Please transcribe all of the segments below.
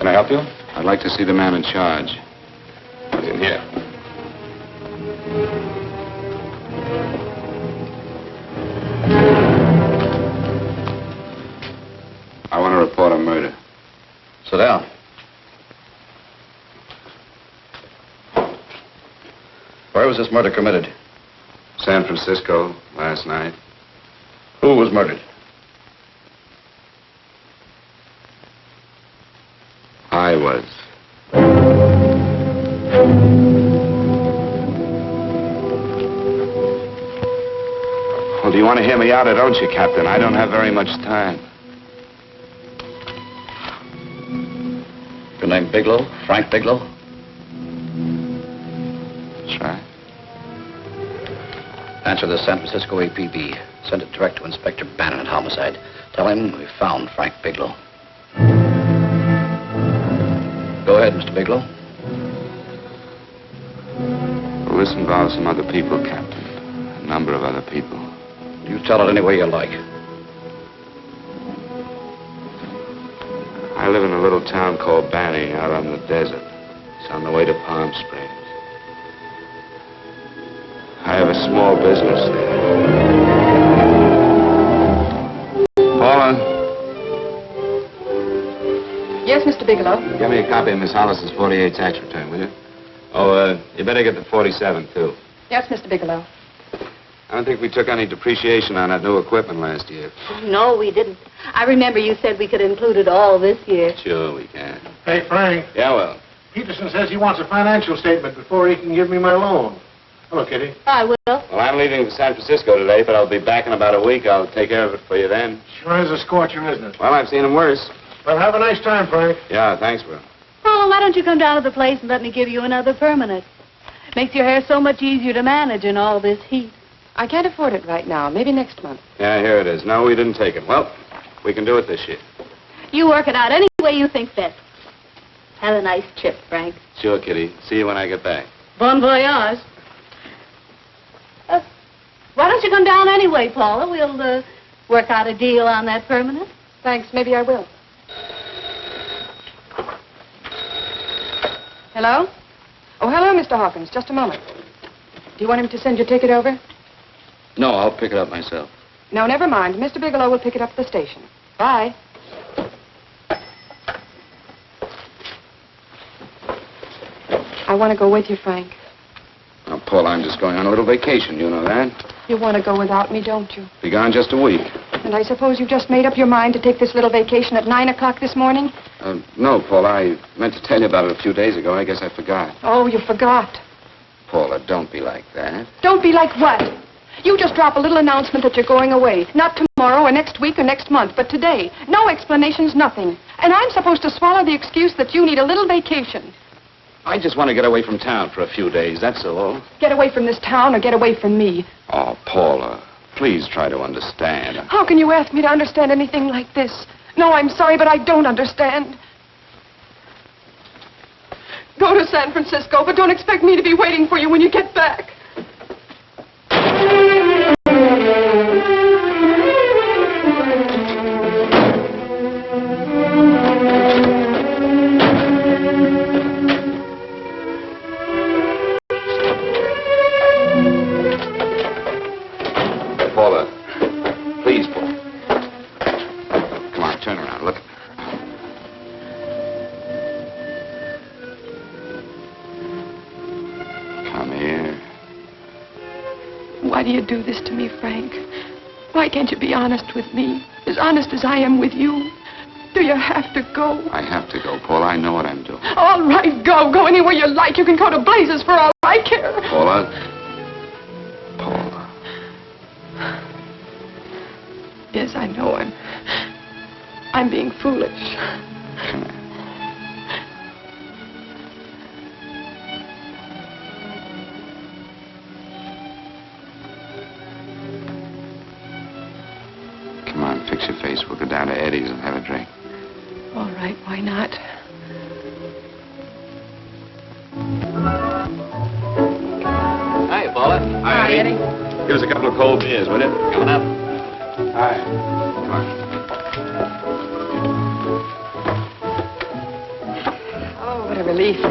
Can I help you? I'd like to see the man in charge. He's in here. I want to report a murder. Sit down. Where was this murder committed? San Francisco, last night. Who was murdered? I was. Well, do you want to hear me out or don't you, Captain? I don't have very much time. Your name Bigelow? Frank Bigelow? That's right. Answer the San Francisco APB. Send it direct to Inspector Bannon at Homicide. Tell him we found Frank Bigelow. Go ahead, Mr. Bigelow. Well, this involves some other people, Captain. A number of other people. You tell it any way you like. I live in a little town called Banning out on the desert. It's on the way to Palm Springs. I have a small business there. Paula? Yes, Mr. Bigelow. Give me a copy of Miss Hollis's 48 tax return, will you? Oh, you better get the 47, too. Yes, Mr. Bigelow. I don't think we took any depreciation on that new equipment last year. No, we didn't. I remember you said we could include it all this year. Sure, we can. Hey, Frank. Yeah, well. Peterson says he wants a financial statement before he can give me my loan. Hello, Kitty. I will. Well, I'm leaving for San Francisco today, but I'll be back in about a week. I'll take care of it for you then. Sure is a scorcher, isn't it? Well, I've seen him worse. Well, have a nice time, Frank. Yeah, thanks, Will. Paula, why don't you come down to the place and let me give you another permanent? Makes your hair so much easier to manage in all this heat. I can't afford it right now. Maybe next month. Yeah, here it is. No, we didn't take it. Well, we can do it this year. You work it out any way you think best. Have a nice trip, Frank. Sure, Kitty. See you when I get back. Bon voyage. Why don't you come down anyway, Paula? We'll work out a deal on that permanent. Thanks. Maybe I will. Hello? Oh, hello, Mr. Hawkins. Just a moment. Do you want him to send your ticket over? No, I'll pick it up myself. No, never mind. Mr. Bigelow will pick it up at the station. Bye. I want to go with you, Frank. Now, Paul, I'm just going on a little vacation. You know that? You want to go without me, don't you? Be gone just a week. And I suppose you just made up your mind to take this little vacation at 9 o'clock this morning? No, Paul, I meant to tell you about it a few days ago. I guess I forgot. Oh, you forgot. Paula, don't be like that. Don't be like what? You just drop a little announcement that you're going away. Not tomorrow or next week or next month, but today. No explanations, nothing. And I'm supposed to swallow the excuse that you need a little vacation. I just want to get away from town for a few days, that's all. Get away from this town or get away from me. Oh, Paula, please try to understand. How can you ask me to understand anything like this? No, I'm sorry, but I don't understand. Go to San Francisco, but don't expect me to be waiting for you when you get back. Paula, please, Paula. Come on, turn around, look. Come here. Why do you do this to me, Frank? Why can't you be honest with me? As honest as I am with you? Do you have to go? I have to go, Paula. I know what I'm doing. All right, go. Go anywhere you like. You can go to blazes for all I care. Paula. Paula. Yes, I know. I'm being foolish. Come here. Come on, fix your face. We'll go down to Eddie's and have a drink. All right, why not? Hi, Paula. Hi, Eddie. Give us a couple of cold beers, will you? Coming up. Hi. Come on. What a relief.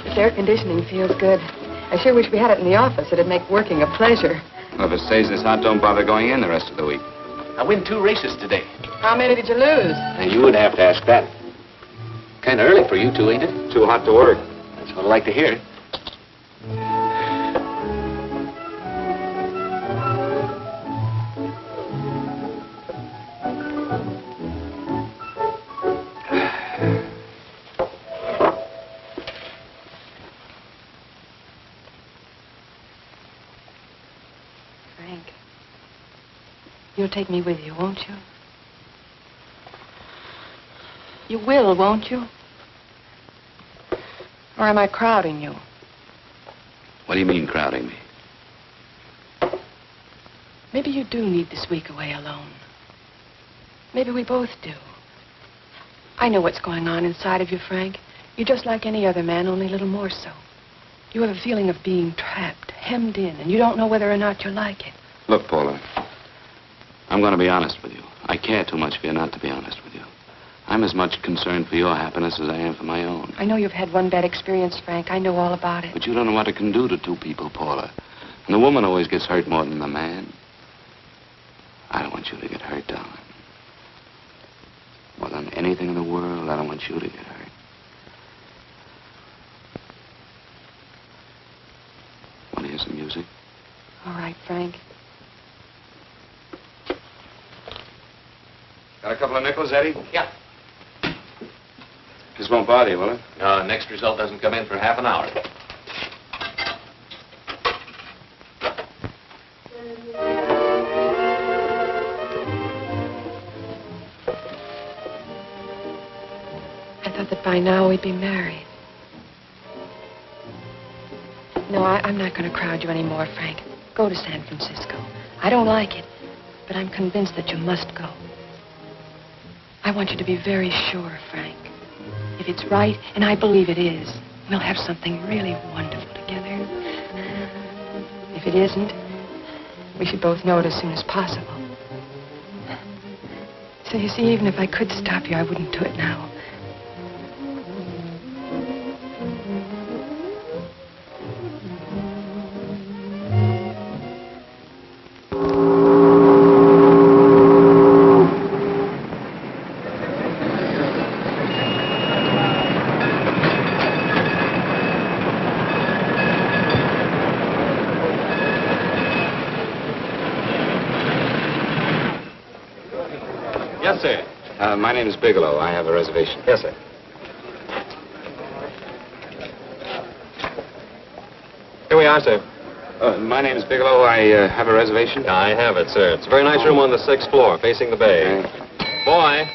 This air conditioning feels good. I sure wish we had it in the office. It'd make working a pleasure. Well, if it stays this hot, don't bother going in the rest of the week. I win 2 races today. How many did you lose? And you would have to ask that. Kind of early for you two, ain't it? Too hot to work. That's what I like to hear. Frank, you'll take me with you, won't you? You will, won't you? Or am I crowding you? What do you mean, crowding me? Maybe you do need this week away alone. Maybe we both do. I know what's going on inside of you, Frank. You're just like any other man, only a little more so. You have a feeling of being trapped, hemmed in, and you don't know whether or not you like it. Look, Paula, I'm going to be honest with you. I care too much for you not to be honest with you. I'm as much concerned for your happiness as I am for my own. I know you've had one bad experience, Frank. I know all about it. But you don't know what it can do to 2 people, Paula. And the woman always gets hurt more than the man. I don't want you to get hurt, darling. More than anything in the world, I don't want you to get hurt. Want to hear some music? All right, Frank. Got a couple of nickels, Eddie? Yeah. This won't bother you, will it? Next result doesn't come in for half an hour. I thought that by now we'd be married. No, I'm not going to crowd you anymore, Frank. Go to San Francisco. I don't like it, but I'm convinced that you must go. I want you to be very sure, Frank. If it's right, and I believe it is, we'll have something really wonderful together. If it isn't, we should both know it as soon as possible. So you see, even if I could stop you, I wouldn't do it now. Yes, sir. My name is Bigelow. I have a reservation. Yes, sir. Here we are, sir. My name is Bigelow. I have a reservation. I have it, sir. It's a very nice room on the 6th floor, facing the bay. Boy,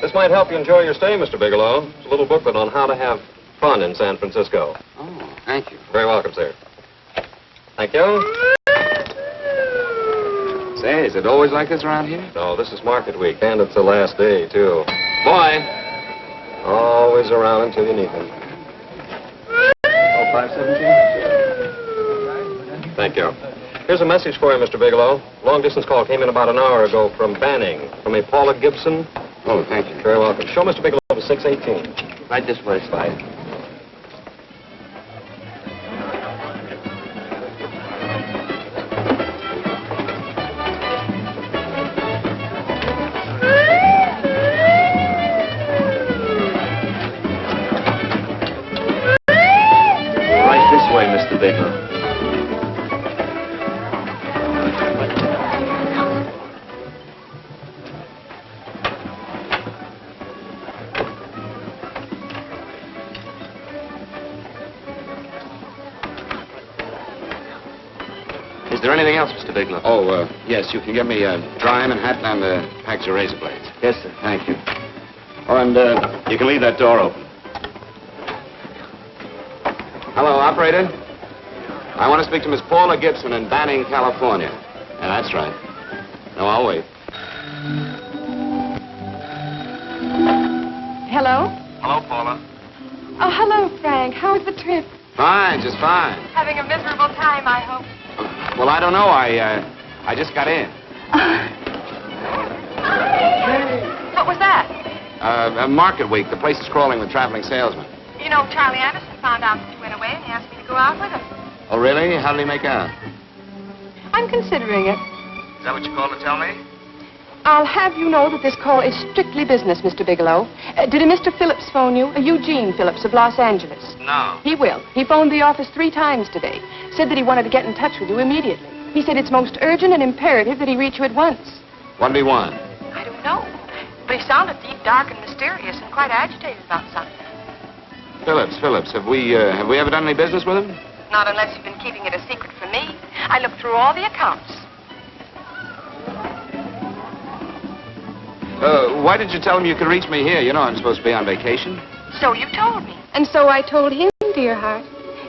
this might help you enjoy your stay, Mr. Bigelow. It's a little booklet on how to have fun in San Francisco. Oh, thank you. Very welcome, sir. Thank you. Say, is it always like this around here? No, this is market week, and it's the last day, too. Boy, always around until you need him. Oh, 517? Thank you. Here's a message for you, Mr. Bigelow. Long-distance call came in about an hour ago from Banning, from a Paula Gibson. Oh, thank you. Very welcome. Show Mr. Bigelow to 618. Right this way, Spy. Way, Mr. Bigelow. Is there anything else, Mr. Bigelow? Oh, yes. You can get me a dry Manhattan and a package of razor blades. Yes, sir. Thank you. Oh, and you can leave that door open. Hello, operator. I want to speak to Miss Paula Gibson in Banning, California. Yeah, that's right. No, I'll wait. Hello? Hello, Paula. Oh, hello, Frank. How's the trip? Fine, just fine. Having a miserable time, I hope. Well, I don't know. I just got in. What was that? Market week. The place is crawling with traveling salesmen. You know, Charlie Anderson found out that you went away and he asked me to go out with him. Oh, really? How did he make out? I'm considering it. Is that what you called to tell me? I'll have you know that this call is strictly business, Mr. Bigelow. Did a Mr. Phillips phone you? Eugene Phillips of Los Angeles. No. He will. He phoned the office 3 times today. Said that he wanted to get in touch with you immediately. He said it's most urgent and imperative that he reach you at once. What did he want? I don't know. But he sounded deep, dark, and mysterious and quite agitated about something. Phillips, have we ever done any business with him? Not unless you've been keeping it a secret from me. I looked through all the accounts. Why did you tell him you could reach me here? You know I'm supposed to be on vacation. So you told me. And so I told him, dear heart.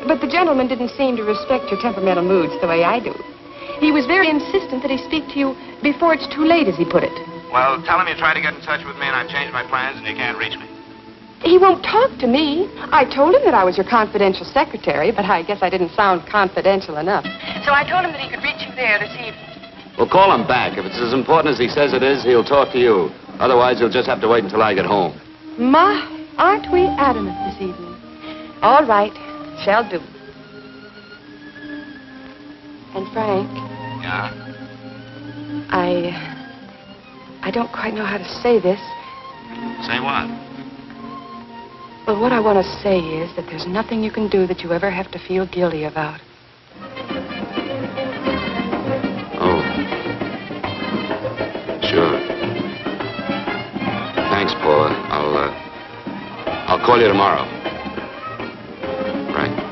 But the gentleman didn't seem to respect your temperamental moods the way I do. He was very insistent that he speak to you before it's too late, as he put it. Well, tell him you tried to get in touch with me and I've changed my plans and you can't reach me. He won't talk to me. I told him that I was your confidential secretary, but I guess I didn't sound confidential enough. So I told him that he could reach you there this evening. Well, call him back. If it's as important as he says it is, he'll talk to you. Otherwise, he'll just have to wait until I get home. My, aren't we adamant this evening? All right, shall do. And Frank, Yeah? I don't quite know how to say this. Say what? Well, what I want to say is that there's nothing you can do that you ever have to feel guilty about. Oh. Sure. Thanks, Paula. I'll call you tomorrow. Right.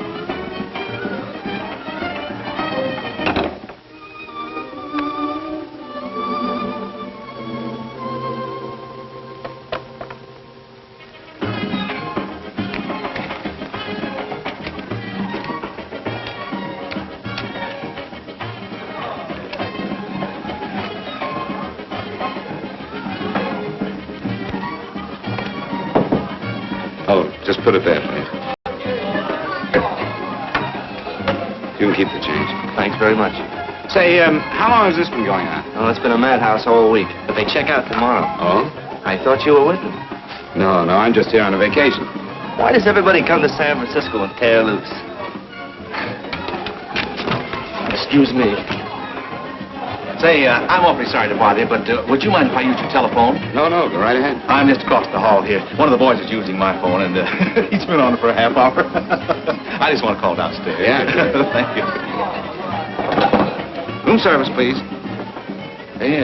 Oh, just put it there, please. You can keep the change. Thanks very much. Say, how long has this been going on? Oh, it's been a madhouse all week, but they check out tomorrow. Oh? I thought you were with them. No, I'm just here on a vacation. Why does everybody come to San Francisco and tear loose? Excuse me. Say, I'm awfully sorry to bother you, but would you mind if I use your telephone? No, go right ahead. I'm just across the hall here. One of the boys is using my phone, and he's been on it for a half hour. I just want to call downstairs. Yeah. Thank you. Room service, please. Hey,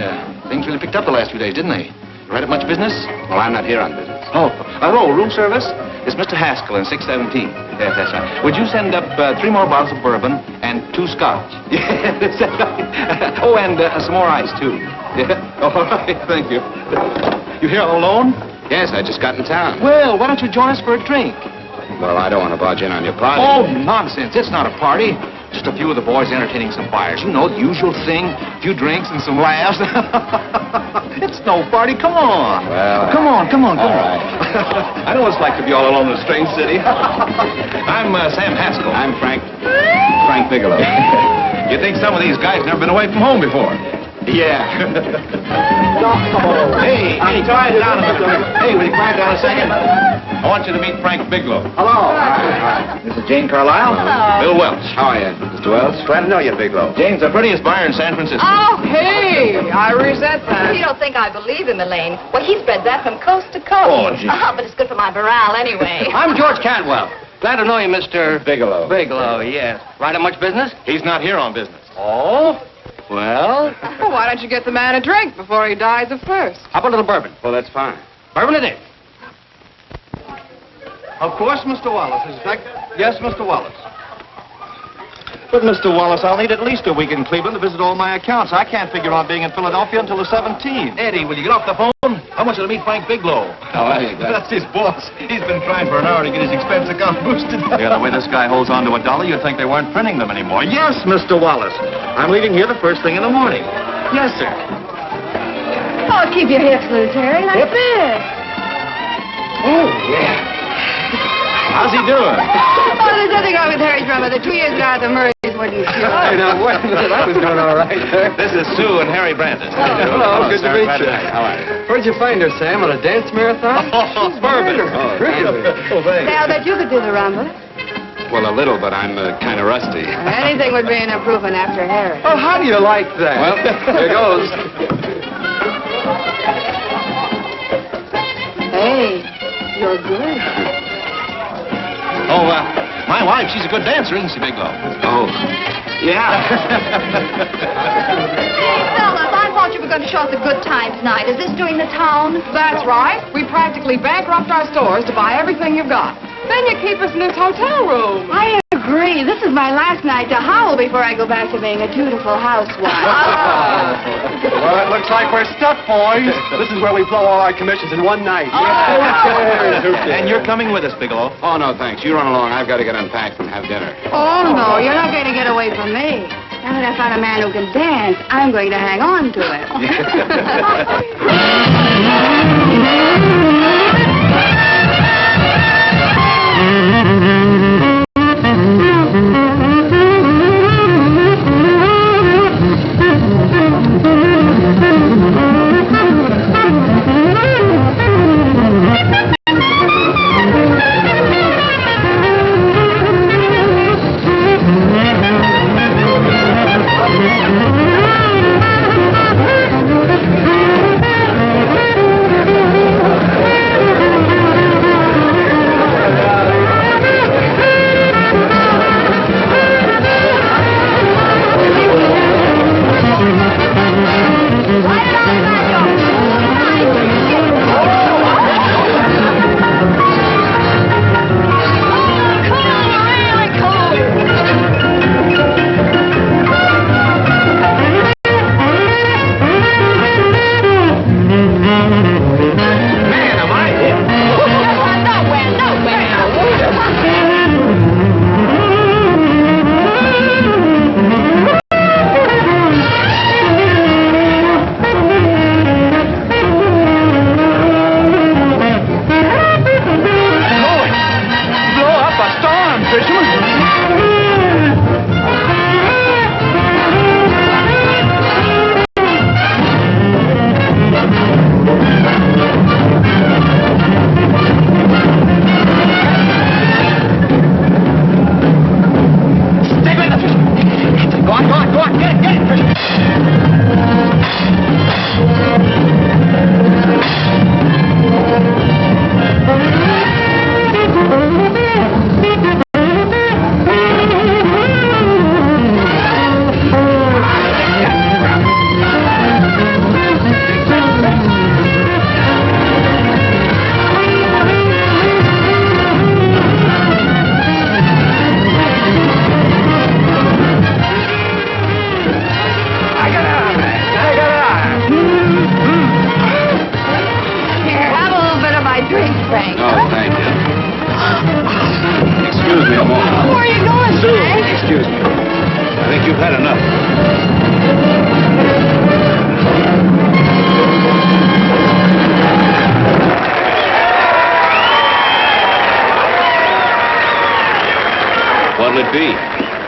things really picked up the last few days, didn't they? Right up much business? Well, I'm not here on business. Oh, hello, room service? It's Mr. Haskell in 617. Yes, that's right. Would you send up 3 more bottles of bourbon and 2 scotch? Yes, that's right. Oh, and some more ice, too. Yeah. All right, thank you. You here all alone? Yes, I just got in town. Well, why don't you join us for a drink? Well, I don't want to barge in on your party. Oh, nonsense. It's not a party. Just a few of the boys entertaining some fires. You know, the usual thing. A few drinks and some laughs. It's no party. Come on. Well, Come on. all right. I know what it's like to be all alone in a strange city. I'm Sam Haskell. I'm Frank Bigelow. You think some of these guys never been away from home before? Yeah. Hey, quiet down a minute. Hey, will you quiet down a second? I want you to meet Frank Bigelow. Hello. This is Jane Carlisle. Hello. Bill Welch. How are you, Mr. Wells? Glad to know you, Bigelow. Jane's the prettiest buyer in San Francisco. Oh, hey! I resent that. You don't think I believe him, Elaine? Well, he spread that from coast to coast. Oh, gee. But it's good for my morale anyway. I'm George Cantwell. Glad to know you, Mr. Bigelow. Bigelow, yes. Right on much business? He's not here on business. Oh? Well, Why don't you get the man a drink before he dies of thirst? how about a little bourbon? Well, that's fine. Bourbon it is. Of course, Mr. Wallace. Yes, Mr. Wallace. But, Mr. Wallace, I'll need at least a week in Cleveland to visit all my accounts. I can't figure on being in Philadelphia until the 17th. Eddie, will you get off the phone? I want you to meet Frank Bigelow. How are you, That's his boss. He's been trying for an hour to get his expense account boosted. Yeah, the way this guy holds on to $1, you'd think they weren't printing them anymore. Yes, Mr. Wallace. I'm leaving here the first thing in the morning. Yes, sir. Oh, keep your hips loose, Harry, like this. Oh, yeah. How's he doing? Oh, there's nothing wrong with Harry's brother. 2 years ago at the Murray's what do you feel? Hey, now, wait a minute. I was doing all right there. This is Sue and Harry Brandon. Hello, good to sir. meet Glad you. How are you? Where'd you find her, Sam? On a dance marathon? Oh, Bourbon. Really? Oh, thanks. Say, I'll bet you could do the rumba. Well, a little, but I'm kind of rusty. Anything would be an improvement after Harry. Oh, how do you like that? Well, here goes. Hey, you're good. Oh, my wife, she's a good dancer, isn't she, Bigelow? Oh, yeah. Fellas, I thought you were going to show us a good time tonight. Is this doing the town? That's right. We practically bankrupt our stores to buy everything you've got. Then you keep us in this hotel room. I agree. This is my last night to howl before I go back to being a dutiful housewife. Well, it looks like we're stuck, boys. This is where we blow all our commissions in one night. And you're coming with us, Bigelow. Oh, no, thanks. You run along. I've got to get unpacked and have dinner. Oh, no, you're not going to get away from me. Now that I found a man who can dance, I'm going to hang on to him.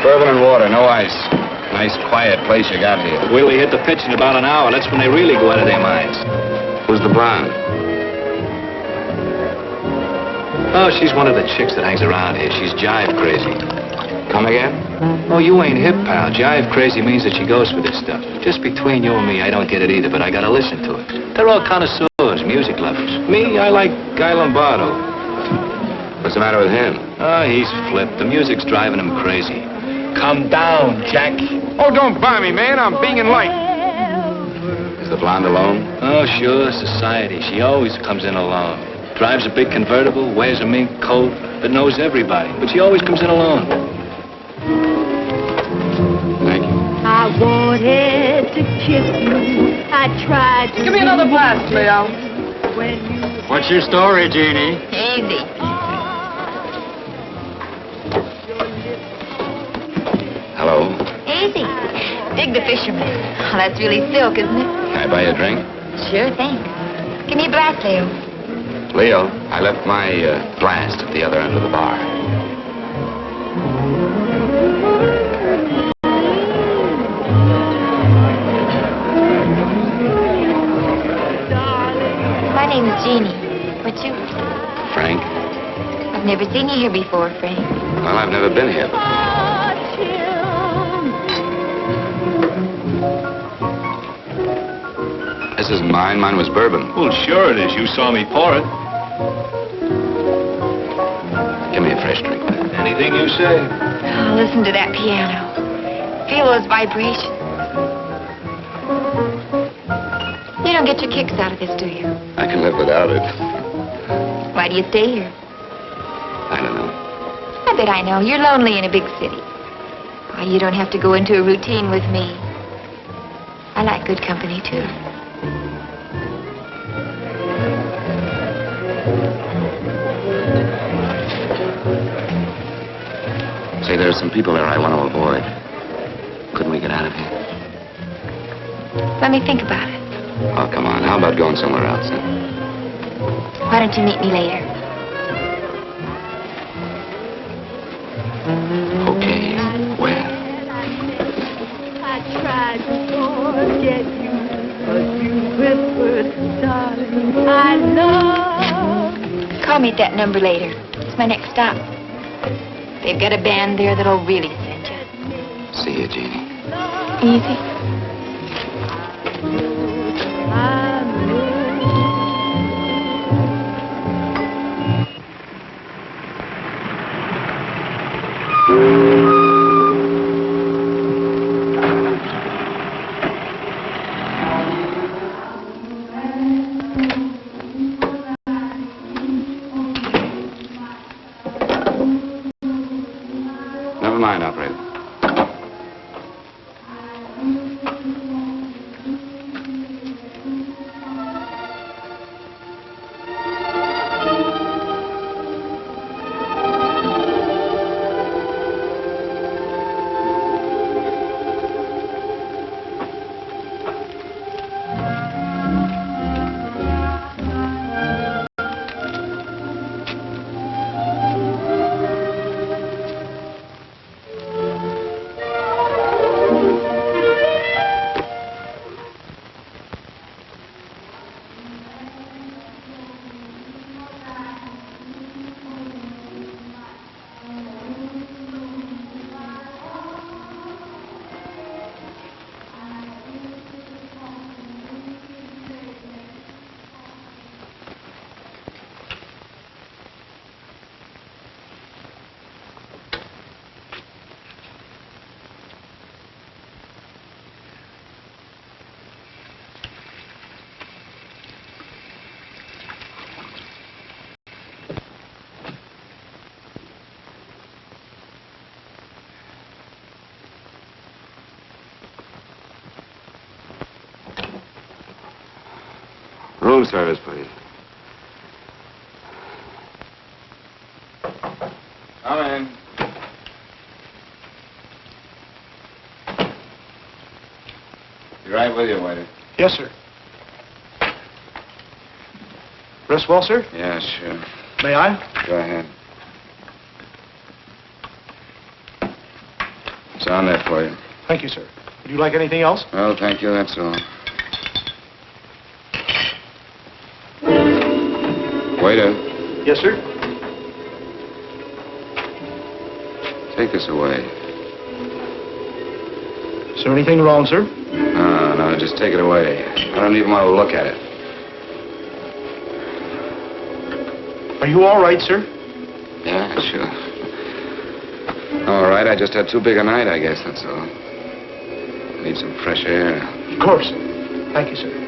Bourbon and water, no ice. Nice, quiet place you got here. Wait till we hit the pitch in about an hour. That's when they really go out of their minds. Who's the blonde? Oh, she's one of the chicks that hangs around here. She's jive crazy. Come again? Oh, you ain't hip, pal. Jive crazy means that she goes for this stuff. Just between you and me, I don't get it either, but I gotta listen to it. They're all connoisseurs, music lovers. Me, I like Guy Lombardo. What's the matter with him? Oh, he's flipped. The music's driving him crazy. Come down, Jack. Oh, don't buy me, man. I'm being light. Is the blonde alone? Oh, sure, society. She always comes in alone. Drives a big convertible, wears a mink coat, but knows everybody. But she always comes in alone. Thank you. I wanted to kiss you. I tried to. Give me another glass, Leo. When you What's your story, Jeannie? easy. Hello. Easy. Dig the fisherman. Oh, that's really silk, isn't it? Can I buy you a drink? Sure thing. Give me a glass, Leo. Leo, I left my glass at the other end of the bar. My name's Jeannie. What's yours? Frank? I've never seen you here before, Frank. Well, I've never been here. This isn't mine. Mine was bourbon. Well, sure it is. You saw me pour it. Give me a fresh drink. Anything you say. Oh, listen to that piano. Feel those vibrations. You don't get your kicks out of this, do you? I can live without it. Why do you stay here? I don't know. I bet I know. You're lonely in a big city. Why, you don't have to go into a routine with me. I like good company, too. Say, there are some people there I want to avoid. Couldn't we get out of here? Let me think about it. Oh, come on. How about going somewhere else? Huh? Why don't you meet me later? Okay. Where? I tried to forget you, but you whispered, darling, I love. Call me at that number later. It's my next stop. They've got a band there that'll really send you. See you, Jeannie. Easy. Never mind, operator. Room service, please. Come in. Be right with you, waiter. Yes, sir. Rest well, sir? Yeah, sure. May I? Go ahead. It's on there for you. Thank you, sir. Would you like anything else? Oh, thank you, that's all. Waiter, Yes, sir. take this away. Is there anything wrong, sir? No, just take it away. I don't even want to look at it. Are you all right, sir? Yeah, sure. All right, I just had too big a night, I guess, that's all. Need some fresh air. Of course. Thank you, sir.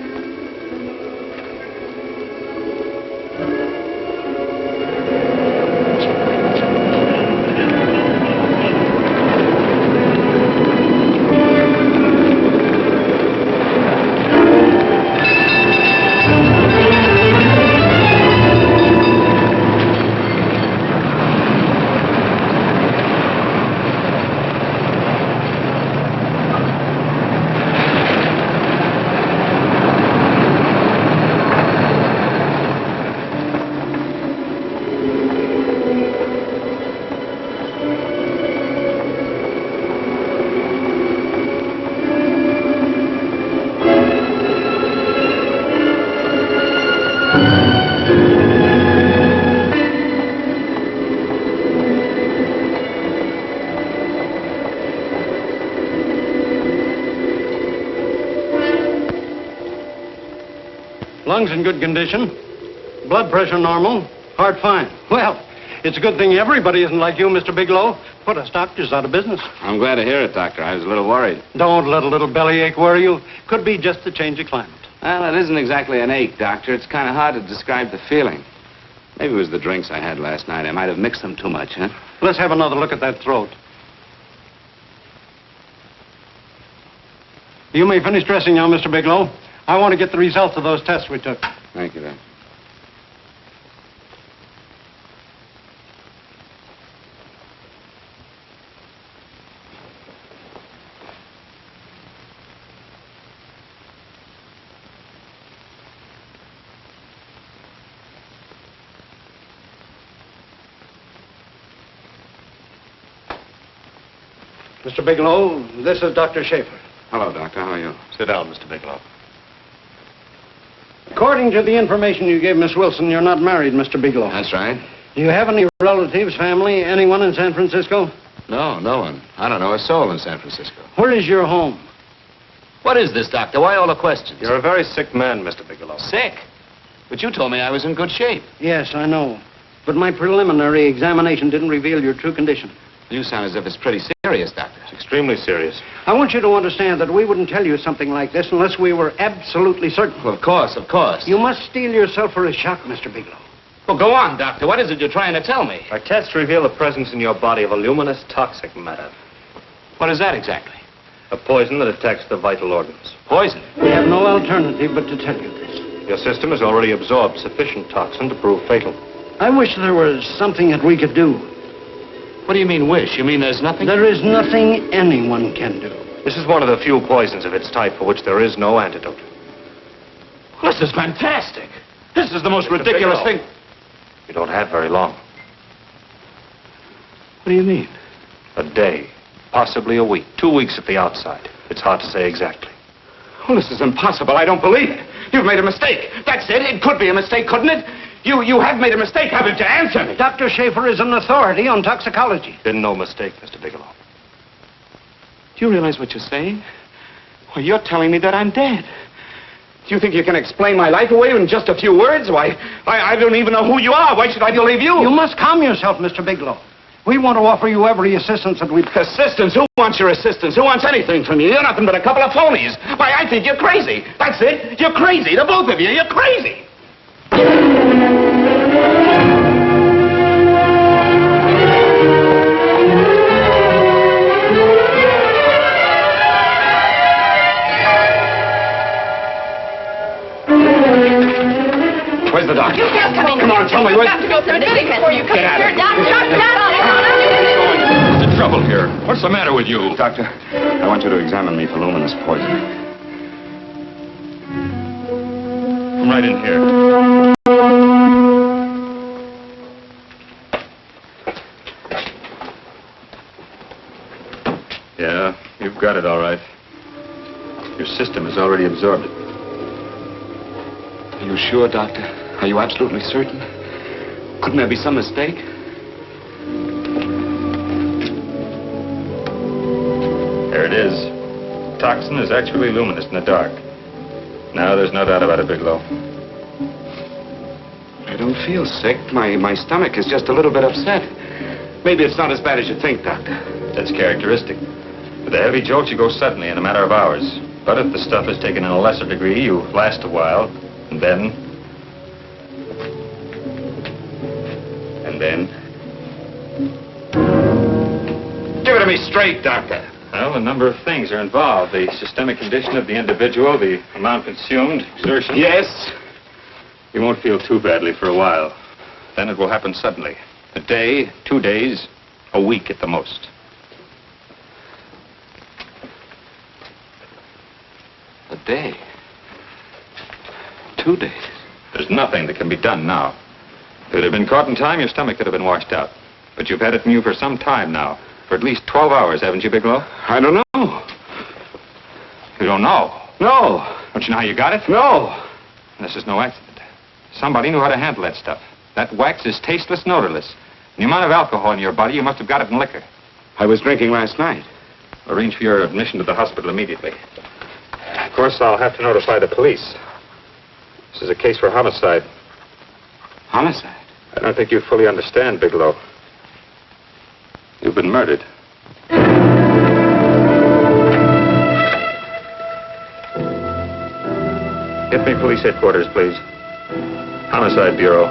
Lungs in good condition. Blood pressure normal. Heart fine. Well, it's a good thing everybody isn't like you, Mr. Bigelow. Put us doctors out of business. I'm glad to hear it, Doctor. I was a little worried. Don't let a little bellyache worry you. Could be just the change of climate. Well, it isn't exactly an ache, Doctor. It's kind of hard to describe the feeling. Maybe it was the drinks I had last night. I might have mixed them too much, huh? Let's have another look at that throat. You may finish dressing now, Mr. Bigelow. I want to get the results of those tests we took. Thank you, Doctor. Mr. Bigelow, this is Dr. Schaefer. Hello, Doctor. How are you? Sit down, Mr. Bigelow. According to the information you gave Miss Wilson, you're not married, Mr. Bigelow. That's right. Do you have any relatives, family, anyone in San Francisco? No, no one. I don't know a soul in San Francisco. Where is your home? What is this, Doctor? Why all the questions? You're a very sick man, Mr. Bigelow. Sick? But you told me I was in good shape. Yes, I know. But my preliminary examination didn't reveal your true condition. You sound as if it's pretty serious, Doctor. It's extremely serious. I want you to understand that we wouldn't tell you something like this unless we were absolutely certain. Well, of course, of course. You must steel yourself for a shock, Mr. Bigelow. Well, go on, Doctor. What is it you're trying to tell me? Our tests reveal the presence in your body of a luminous toxic matter. What is that exactly? A poison that attacks the vital organs. Poison? We have no alternative but to tell you this. Your system has already absorbed sufficient toxin to prove fatal. I wish there was something that we could do. What do you mean, wish? You mean there's nothing? There is nothing anyone can do. This is one of the few poisons of its type for which there is no antidote. Well, this is fantastic. This is the most ridiculous thing. You don't have very long. What do you mean? A day, possibly a week, 2 weeks at the outside. It's hard to say exactly. Oh, this is impossible. I don't believe it. You've made a mistake. That's it. It could be a mistake, couldn't it? You have made a mistake, haven't you? Answer me. Dr. Schaefer is an authority on toxicology. Been no mistake, Mr. Bigelow. Do you realize what you're saying? Well, you're telling me that I'm dead. Do you think you can explain my life away in just a few words? Why, I don't even know who you are. Why should I believe you? You must calm yourself, Mr. Bigelow. We want to offer you every assistance that we... Assistance? Who wants your assistance? Who wants anything from you? You're nothing but a couple of phonies. Why, I think you're crazy. That's it. You're crazy. The both of you. You're crazy. Where's the doctor? You can't come in. Come on, tell me. You've got to go through the treatment before you come Get out here. of Doctor, What's the trouble here? What's the matter with you? Doctor, I want you to examine me for luminous poison. Come right in here. Yeah, you've got it all right. Your system has already absorbed it. Are you sure, Doctor? Are you absolutely certain? Couldn't there be some mistake? There it is. Toxin is actually luminous in the dark. Now there's no doubt about it, Bigelow. I don't feel sick. My stomach is just a little bit upset. Maybe it's not as bad as you think, Doctor. That's characteristic. With a heavy jolt, you go suddenly in a matter of hours. But if the stuff is taken in a lesser degree, you last a while, and then... Give it to me straight, Doctor. Well, a number of things are involved. The systemic condition of the individual, the amount consumed, exertion. Yes? You won't feel too badly for a while. Then it will happen suddenly. A day, 2 days, a week at the most. A day? 2 days? There's nothing that can be done now. If it had been caught in time, your stomach could have been washed out. But you've had it in you for some time now. For at least 12 hours, haven't you, Bigelow? I don't know. You don't know? No. Don't you know how you got it? No. This is no accident. Somebody knew how to handle that stuff. That wax is tasteless, odorless. The amount of alcohol in your body, you must have got it in liquor. I was drinking last night. Arrange for your admission to the hospital immediately. Of course, I'll have to notify the police. This is a case for homicide. Homicide? I don't think you fully understand, Bigelow. You've been murdered. Get me police headquarters, please. Homicide Bureau.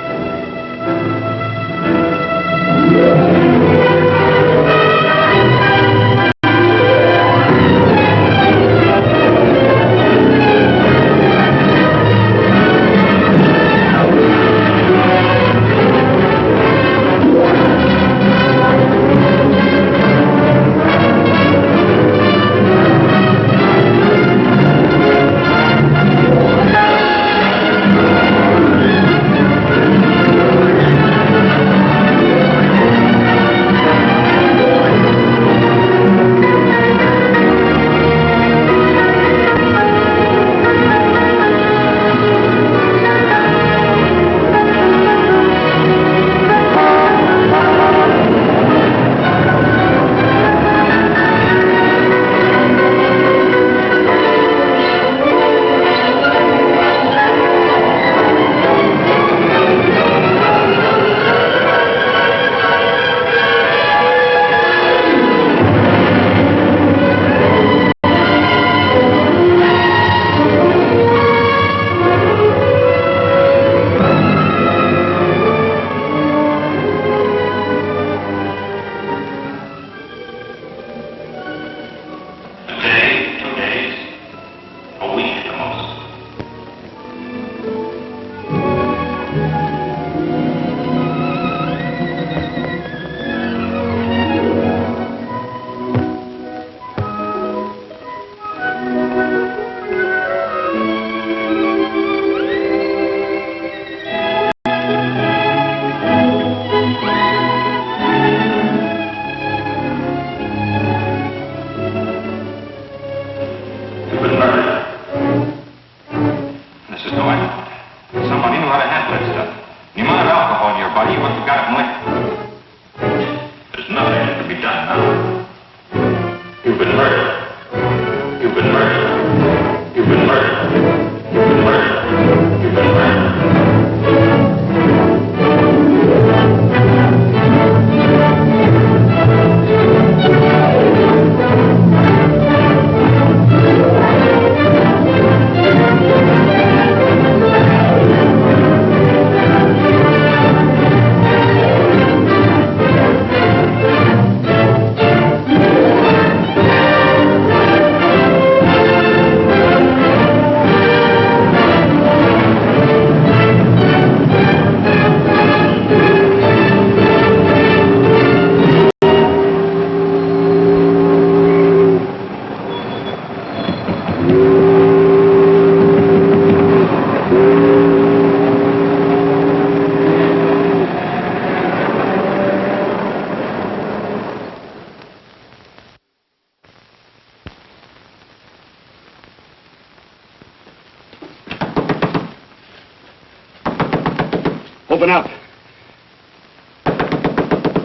Open up.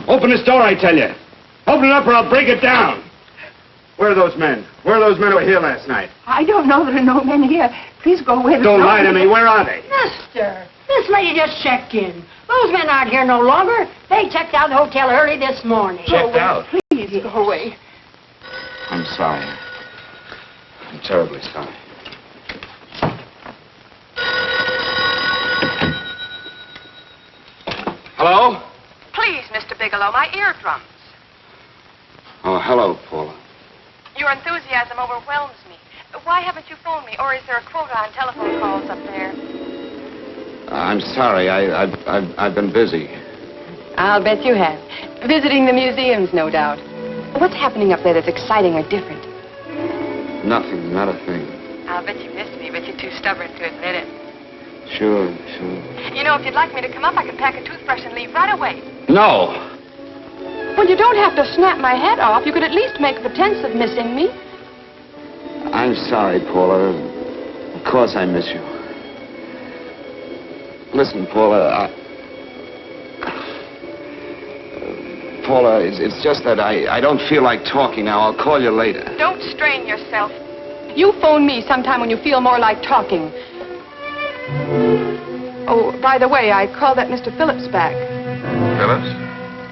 Open this door, I tell you. Open it up or I'll break it down. Where are those men? Where are those men who were here last night? I don't know. There are no men here. Please go away. Don't lie to me. Where are they? Mister, this lady just checked in. Those men aren't here no longer. They checked out the hotel early this morning. Checked out? Please go away. I'm sorry. I'm terribly sorry. Hello? Please, Mr. Bigelow, my eardrums. Oh, hello, Paula. Your enthusiasm overwhelms me. Why haven't you phoned me? Or is there a quota on telephone calls up there? I'm sorry. I've been busy. I'll bet you have. Visiting the museums, no doubt. What's happening up there that's exciting or different? Nothing, not a thing. I'll bet you missed me, but you're too stubborn to admit it. Sure. You know, if you'd like me to come up, I could pack a toothbrush and leave right away. No. Well, you don't have to snap my head off. You could at least make a pretense of missing me. I'm sorry, Paula. Of course I miss you. Listen, Paula, Paula, it's just that I don't feel like talking now. I'll call you later. Don't strain yourself. You phone me sometime when you feel more like talking. Oh, by the way, I called that Mr. Phillips back. Phillips?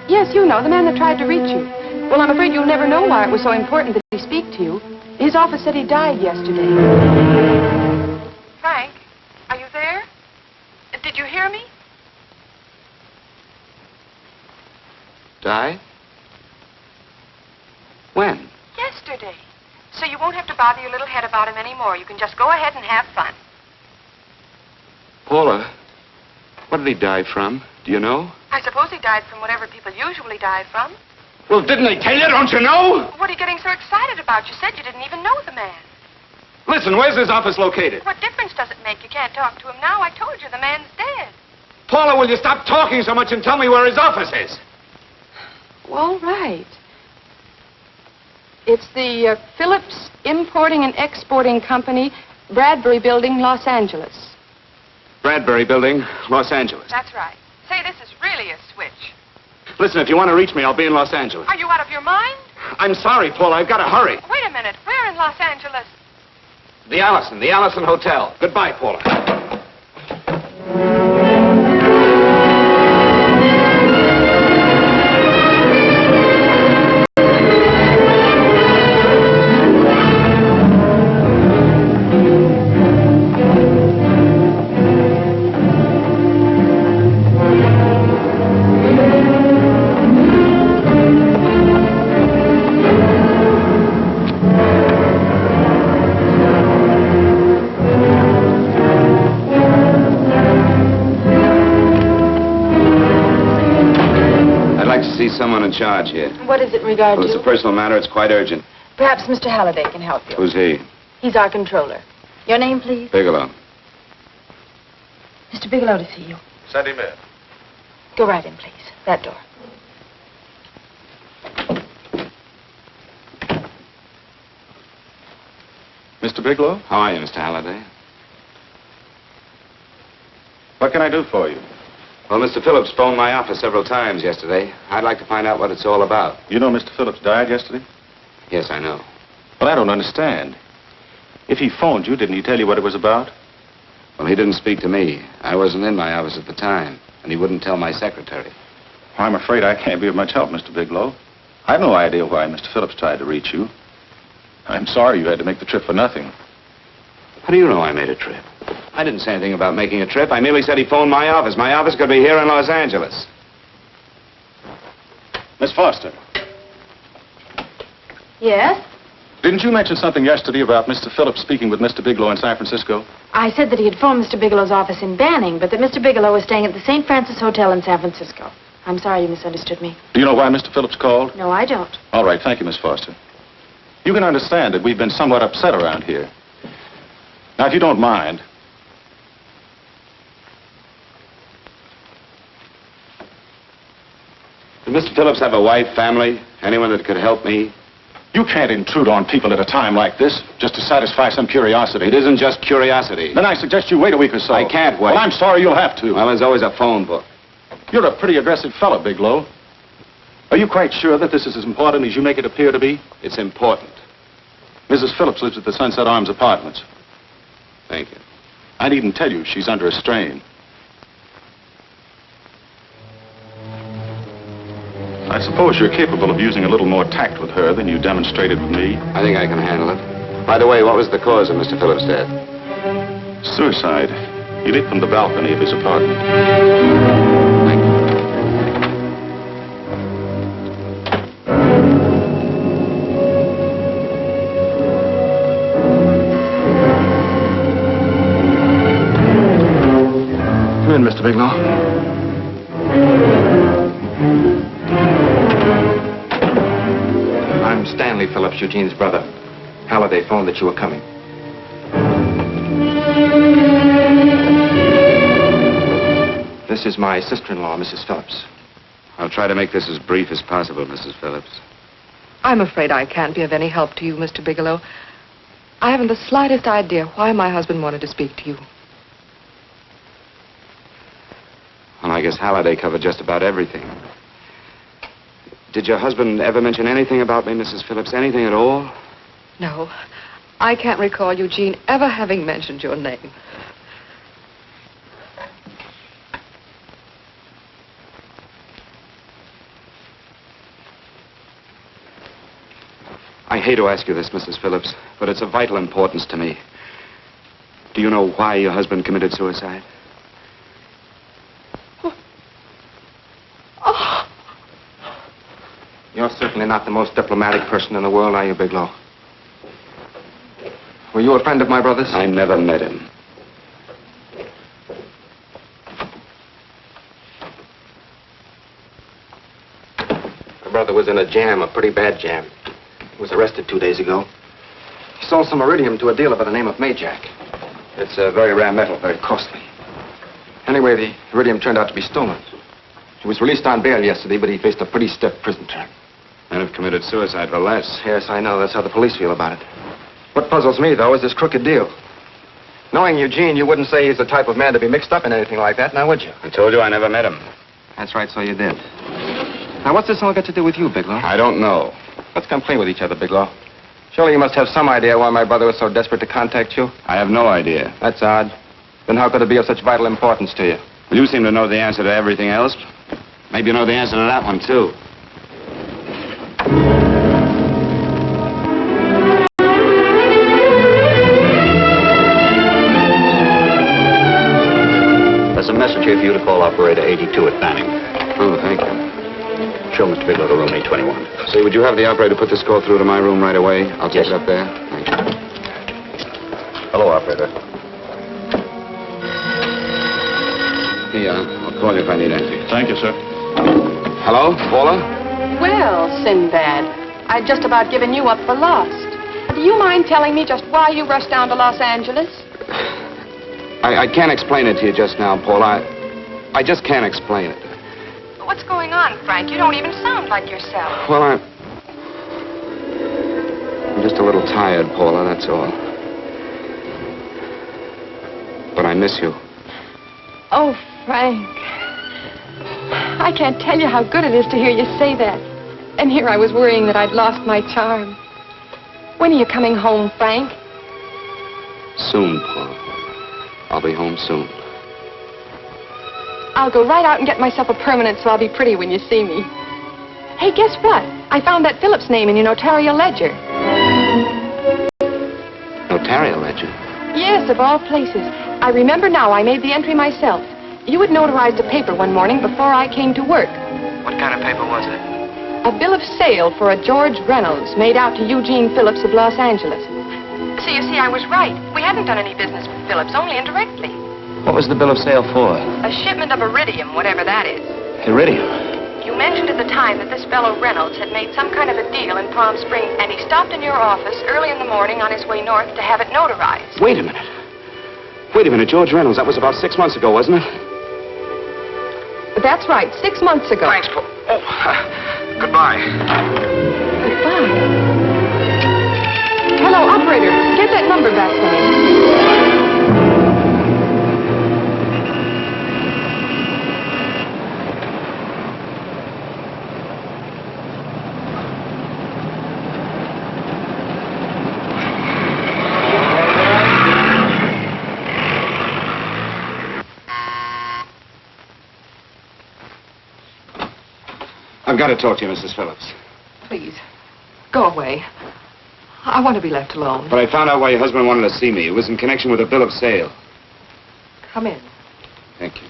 Yes, you know, the man that tried to reach you. Well, I'm afraid you'll never know why it was so important that he speak to you. His office said he died yesterday. Frank, are you there? Did you hear me? Die? When? Yesterday. So you won't have to bother your little head about him anymore. You can just go ahead and have fun. Paula, what did he die from? Do you know? I suppose he died from whatever people usually die from. Well, didn't they tell you? Don't you know? What are you getting so excited about? You said you didn't even know the man. Listen, where's his office located? What difference does it make? You can't talk to him now. I told you the man's dead. Paula, will you stop talking so much and tell me where his office is? Well, right. It's the Phillips Importing and Exporting Company, Bradbury Building, Los Angeles. Bradbury Building, Los Angeles. That's right. Say, this is really a switch. Listen, if you want to reach me, I'll be in Los Angeles. Are you out of your mind? I'm sorry, Paula. I've got to hurry. Wait a minute. Where in Los Angeles? The Allison Hotel. Goodbye, Paula. Someone in charge here. What is it regard Well, it's a personal matter. It's quite urgent. Perhaps Mr. Halliday can help you. Who's he? He's our controller. Your name, please? Bigelow. Mr. Bigelow to see you. Send him in. Go right in, please. That door. Mr. Bigelow? How are you, Mr. Halliday? What can I do for you? Well, Mr. Phillips phoned my office several times yesterday. I'd like to find out what it's all about. You know Mr. Phillips died yesterday? Yes, I know. But I don't understand. If he phoned you, didn't he tell you what it was about? Well, he didn't speak to me. I wasn't in my office at the time, and he wouldn't tell my secretary. Well, I'm afraid I can't be of much help, Mr. Bigelow. I've no idea why Mr. Phillips tried to reach you. I'm sorry you had to make the trip for nothing. How do you know I made a trip? I didn't say anything about making a trip. I merely said he phoned my office. My office could be here in Los Angeles. Miss Foster, Yes? didn't you mention something yesterday about Mr. Phillips speaking with Mr. Bigelow in San Francisco? I said that he had phoned Mr. Bigelow's office in Banning, but that Mr. Bigelow was staying at the St. Francis Hotel in San Francisco. I'm sorry you misunderstood me. Do you know why Mr. Phillips called? No, I don't. All right, thank you, Miss Foster. You can understand that we've been somewhat upset around here. Now, if you don't mind, Did Mr. Phillips have a wife, family, anyone that could help me? you can't intrude on people at a time like this just to satisfy some curiosity. It isn't just curiosity. Then I suggest you wait a week or so. I can't wait. Well, I'm sorry you'll have to. Well, there's always a phone book. You're a pretty aggressive fellow, Bigelow. Are you quite sure that this is as important as you make it appear to be? It's important. Mrs. Phillips lives at the Sunset Arms Apartments. Thank you. I needn't tell you she's under a strain. I suppose you're capable of using a little more tact with her than you demonstrated with me. I think I can handle it. By the way, what was the cause of Mr. Phillips' death? Suicide. He leaped from the balcony of his apartment. Thank you. Come in, Mr. Bigelow. I'm Stanley Phillips, Eugene's brother. Halliday phoned that you were coming. This is my sister-in-law, Mrs. Phillips. I'll try to make this as brief as possible, Mrs. Phillips. I'm afraid I can't be of any help to you, Mr. Bigelow. I haven't the slightest idea why my husband wanted to speak to you. Well, I guess Halliday covered just about everything. Did your husband ever mention anything about me, Mrs. Phillips? Anything at all? No, I can't recall Eugene ever having mentioned your name. I hate to ask you this, Mrs. Phillips, but it's of vital importance to me. Do you know why your husband committed suicide? Oh. You're certainly not the most diplomatic person in the world, are you, Bigelow? Were you a friend of my brother's? I never met him. My brother was in a jam, a pretty bad jam. He was arrested 2 days ago. He sold some iridium to a dealer by the name of Majak. It's a very rare metal, very costly. Anyway, the iridium turned out to be stolen. He was released on bail yesterday, but he faced a pretty stiff prison term. And have committed suicide for less. Yes, I know. That's how the police feel about it. What puzzles me, though, is this crooked deal. Knowing Eugene, you wouldn't say he's the type of man to be mixed up in anything like that, now would you? I told you I never met him. That's right, so you did. Now, what's this all got to do with you, Bigelow? I don't know. Let's come clean with each other, Bigelow. Surely you must have some idea why my brother was so desperate to contact you. I have no idea. That's odd. Then how could it be of such vital importance to you? Well, you seem to know the answer to everything else. Maybe you know the answer to that one, too. There's a message here for you to call operator 82 at Banning. Oh, thank you. Show Mr. Bigelow to room 821. Say, would you have the operator put this call through to my room right away? I'll take it up there. Thank you. Hello, operator. Yeah, I'll call you if I need anything. Thank you, sir. Hello, Paula? Well, Sinbad, I'd just about given you up for lost. Do you mind telling me just why you rushed down to Los Angeles? I can't explain it to you just now, Paula. I just can't explain it. What's going on, Frank? You don't even sound like yourself. Well, I'm just a little tired, Paula, that's all. But I miss you. Oh, Frank. I can't tell you how good it is to hear you say that. And here I was worrying that I'd lost my charm. When are you coming home, Frank? Soon, Paula. I'll be home soon. I'll go right out and get myself a permanent so I'll be pretty when you see me. Hey, guess what? I found that Phillips name in your notarial ledger. Notarial ledger? Yes, of all places. I remember now I made the entry myself. You had notarized a paper one morning before I came to work. What kind of paper was it? A bill of sale for a George Reynolds made out to Eugene Phillips of Los Angeles. So you see, I was right. We hadn't done any business with Phillips, only indirectly. What was the bill of sale for? A shipment of iridium, whatever that is. Iridium. You mentioned at the time that this fellow Reynolds had made some kind of a deal in Palm Springs, and he stopped in your office early in the morning on his way north to have it notarized. Wait a minute. Wait a minute, George Reynolds. That was about 6 months ago, wasn't it? That's right, 6 months ago. Thanks, Paul. Oh, goodbye. Goodbye. Hello, operator. Get that number back for me. I've got to talk to you, Mrs. Phillips. Please, go away. I want to be left alone. But I found out why your husband wanted to see me. It was in connection with a bill of sale. Come in. Thank you.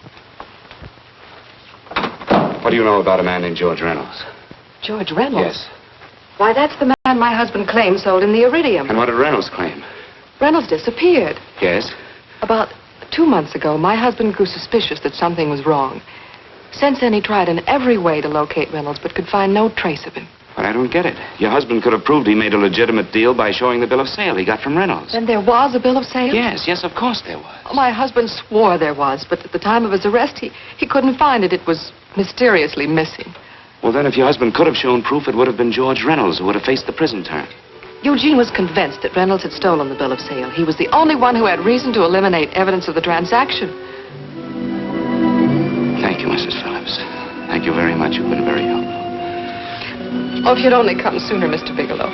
What do you know about a man named George Reynolds? George Reynolds? Yes. Why, that's the man my husband claimed sold him the iridium. And what did Reynolds claim? Reynolds disappeared. Yes? About 2 months ago, my husband grew suspicious that something was wrong. Since then, he tried in every way to locate Reynolds, but could find no trace of him. But I don't get it. Your husband could have proved he made a legitimate deal by showing the bill of sale he got from Reynolds. Then there was a bill of sale? Yes, of course there was. My husband swore there was, but at the time of his arrest, he couldn't find it. It was mysteriously missing. Well, then, if your husband could have shown proof, it would have been George Reynolds who would have faced the prison term. Eugene was convinced that Reynolds had stolen the bill of sale. He was the only one who had reason to eliminate evidence of the transaction. Thank you, Mrs. Phillips. Thank you very much. You've been very helpful. Oh, if you'd only come sooner, Mr. Bigelow.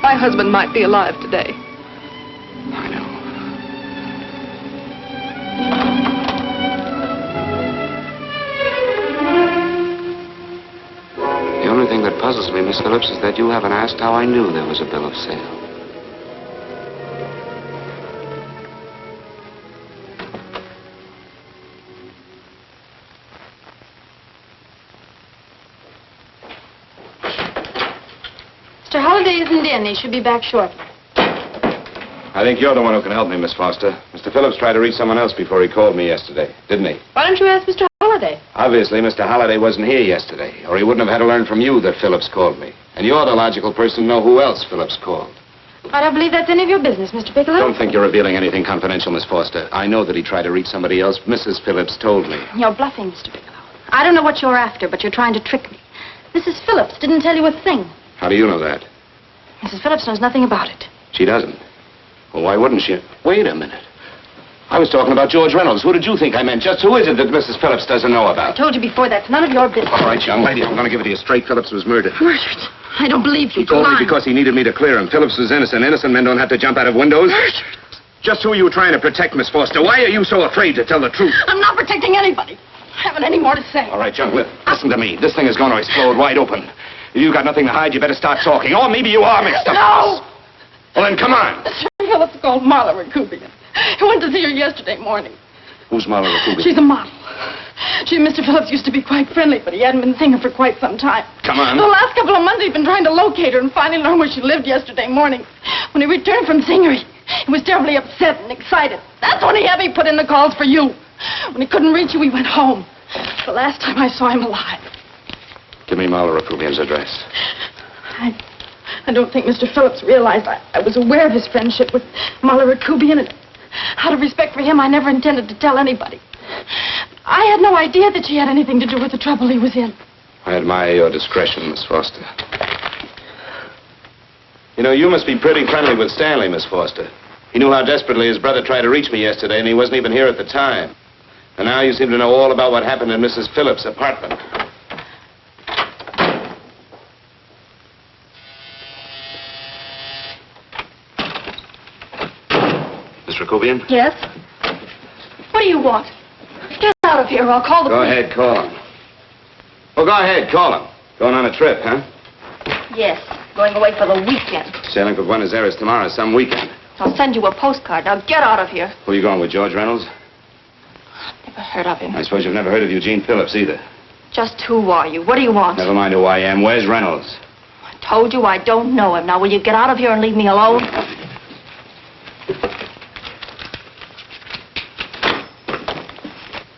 My husband might be alive today. I know. The only thing that puzzles puzzles me, Miss Phillips, is that you haven't asked how I knew there was a bill of sale. Mr. Holliday isn't in. He should be back shortly. I think you're the one who can help me, Miss Foster. Mr. Phillips tried to reach someone else before he called me yesterday, didn't he? Why don't you ask Mr. Holliday? Obviously, Mr. Holliday wasn't here yesterday, or he wouldn't have had to learn from you that Phillips called me. And you're the logical person to know who else Phillips called. I don't believe that's any of your business, Mr. Bigelow. Don't think you're revealing anything confidential, Miss Foster. I know that he tried to reach somebody else. Mrs. Phillips told me. You're bluffing, Mr. Bigelow. I don't know what you're after, but you're trying to trick me. Mrs. Phillips didn't tell you a thing. How do you know that? Mrs. Phillips knows nothing about it. She doesn't. Well, why wouldn't she? Wait a minute. I was talking about George Reynolds. Who did you think I meant? Just who is it that Mrs. Phillips doesn't know I about? told you before, that's none of your business. All right, young lady, I'm going to give it to you straight. Phillips was murdered. Murdered? I don't believe you. He told me because he needed me to clear him. Phillips was innocent. Innocent men don't have to jump out of windows. Murdered? Just who are you trying to protect, Miss Foster? Why are you so afraid to tell the truth? I'm not protecting anybody. I haven't any more to say. All right, young lady, listen to me. This thing is going to explode wide open. If you've got nothing to hide, you better start talking. Or maybe you are mixed up. No! Well, then come on. Mr. Phillips called Marla Rakubian. He went to see her yesterday morning. Who's Marla Rakubian? She's a model. She and Mr. Phillips used to be quite friendly, but he hadn't been seeing her for quite some time. Come on. The last couple of months he'd been trying to locate her and finally learned where she lived yesterday morning. When he returned from seeing her, he was terribly upset and excited. That's when he had me put in the calls for you. When he couldn't reach you, he went home. The last time I saw him alive. Give me Marla Rakubian's address. I don't think Mr. Phillips realized I was aware of his friendship with Marla Rakubian, and out of respect for him, I never intended to tell anybody. I had no idea that she had anything to do with the trouble he was in. I admire your discretion, Miss Foster. You know, you must be pretty friendly with Stanley, Miss Foster. He knew how desperately his brother tried to reach me yesterday, and he wasn't even here at the time. And now you seem to know all about what happened in Mrs. Phillips' apartment. Miss Rakubian? Yes? What do you want? Get out of here or I'll call the Go police. ahead, call him. Well, go ahead, call him. Going on a trip, huh? Yes, going away for the weekend. Sailing for Buenos Aires tomorrow, some weekend. I'll send you a postcard. Now get out of here. Who are you going with, George Reynolds? Never heard of him. I suppose you've never heard of Eugene Phillips either. Just who are you? What do you want? Never mind who I am. Where's Reynolds? I told you I don't know him. Now, will you get out of here and leave me alone?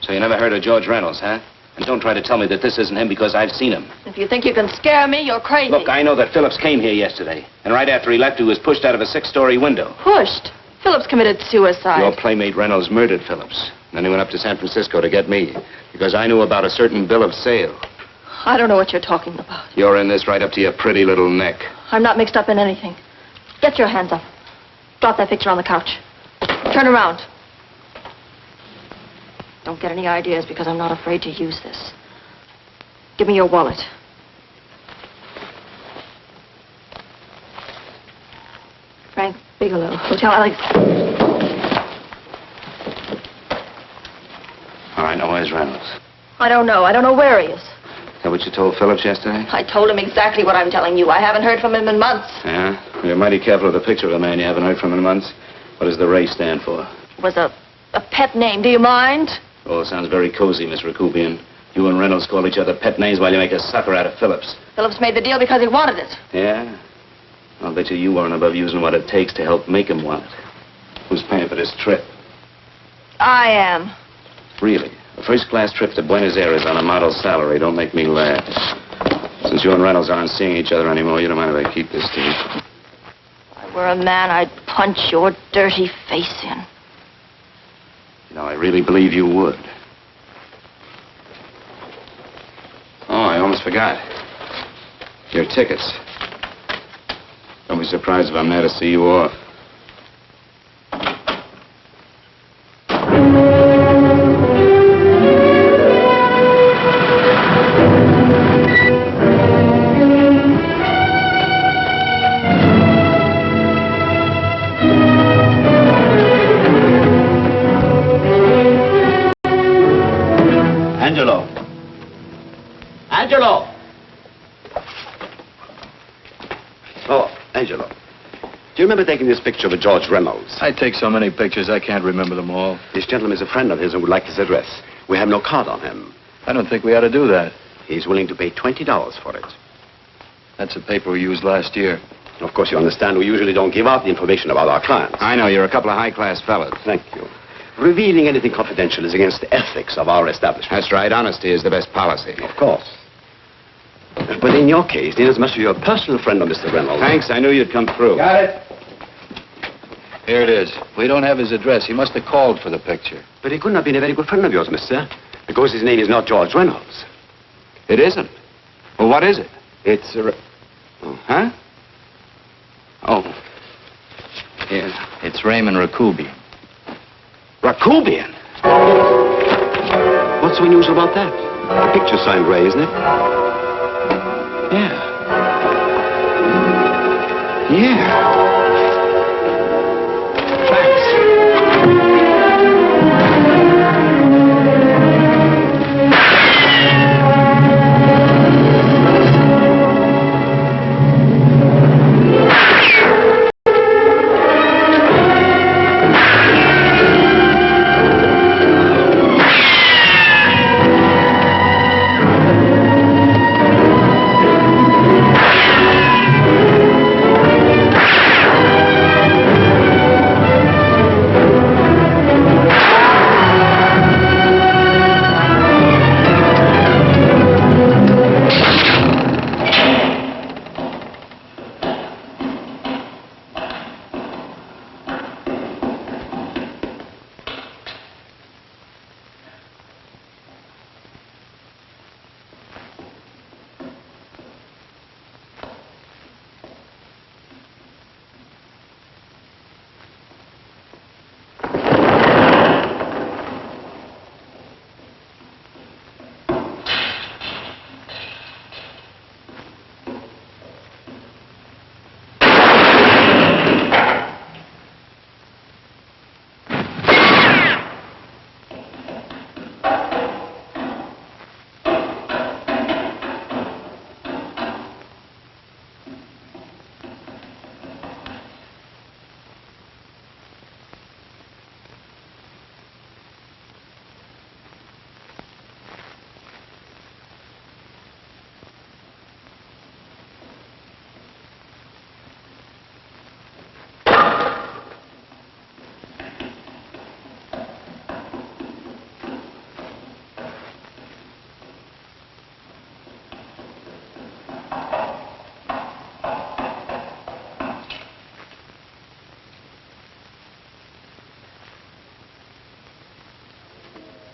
So you never heard of George Reynolds, huh? And don't try to tell me that this isn't him because I've seen him. If you think you can scare me, you're crazy. Look, I know that Phillips came here yesterday. And right after he left, he was pushed out of a 6-story window. Pushed? Phillips committed suicide. Your playmate Reynolds murdered Phillips. And then he went up to San Francisco to get me. Because I knew about a certain bill of sale. I don't know what you're talking about. You're in this right up to your pretty little neck. I'm not mixed up in anything. Get your hands up. Drop that picture on the couch. Turn around. Don't get any ideas because I'm not afraid to use this. Give me your wallet. Frank Bigelow, Hotel Alex. All right, now where's Reynolds? I don't know. I don't know where he is. Is that what you told Phillips yesterday? I told him exactly what I'm telling you. I haven't heard from him in months. Yeah? Well, you're mighty careful of the picture of a man you haven't heard from in months. What does the Ray stand for? It was a pet name. Do you mind? Oh, it sounds very cozy, Miss Rakubian. You and Reynolds call each other pet names while you make a sucker out of Phillips. Phillips made the deal because he wanted it. Yeah? I'll bet you weren't above using what it takes to help make him want it. Who's paying for this trip? I am. Really? A first-class trip to Buenos Aires on a model salary. Don't make me laugh. Since you and Reynolds aren't seeing each other anymore, you don't mind if I keep this to you? If I were a man, I'd punch your dirty face in. You know, I really believe you would. Oh, I almost forgot. Your tickets. Don't be surprised if I'm there to see you off. Angelo. Angelo! Angelo, do you remember taking this picture of George Reynolds? I take so many pictures, I can't remember them all. This gentleman is a friend of his and would like his address. We have no card on him. I don't think we ought to do that. He's willing to pay $20 for it. That's a paper we used last year. Of course, you understand, we usually don't give out the information about our clients. I know, you're a couple of high-class fellas. Thank you. Revealing anything confidential is against the ethics of our establishment. That's right. Honesty is the best policy. Of course. But in your case, inasmuch as you're a personal friend of Mr. Reynolds... Thanks. I knew you'd come through. Got it. Here it is. We don't have his address. He must have called for the picture. But he couldn't have been a very good friend of yours, mister, because his name is not George Reynolds. It isn't? Well, what is it? It's a... Huh? Oh. Yeah. It's Raymond Rakubian. Rakubian? What's so unusual about that? The picture's signed Ray, isn't it? Yeah. Yeah.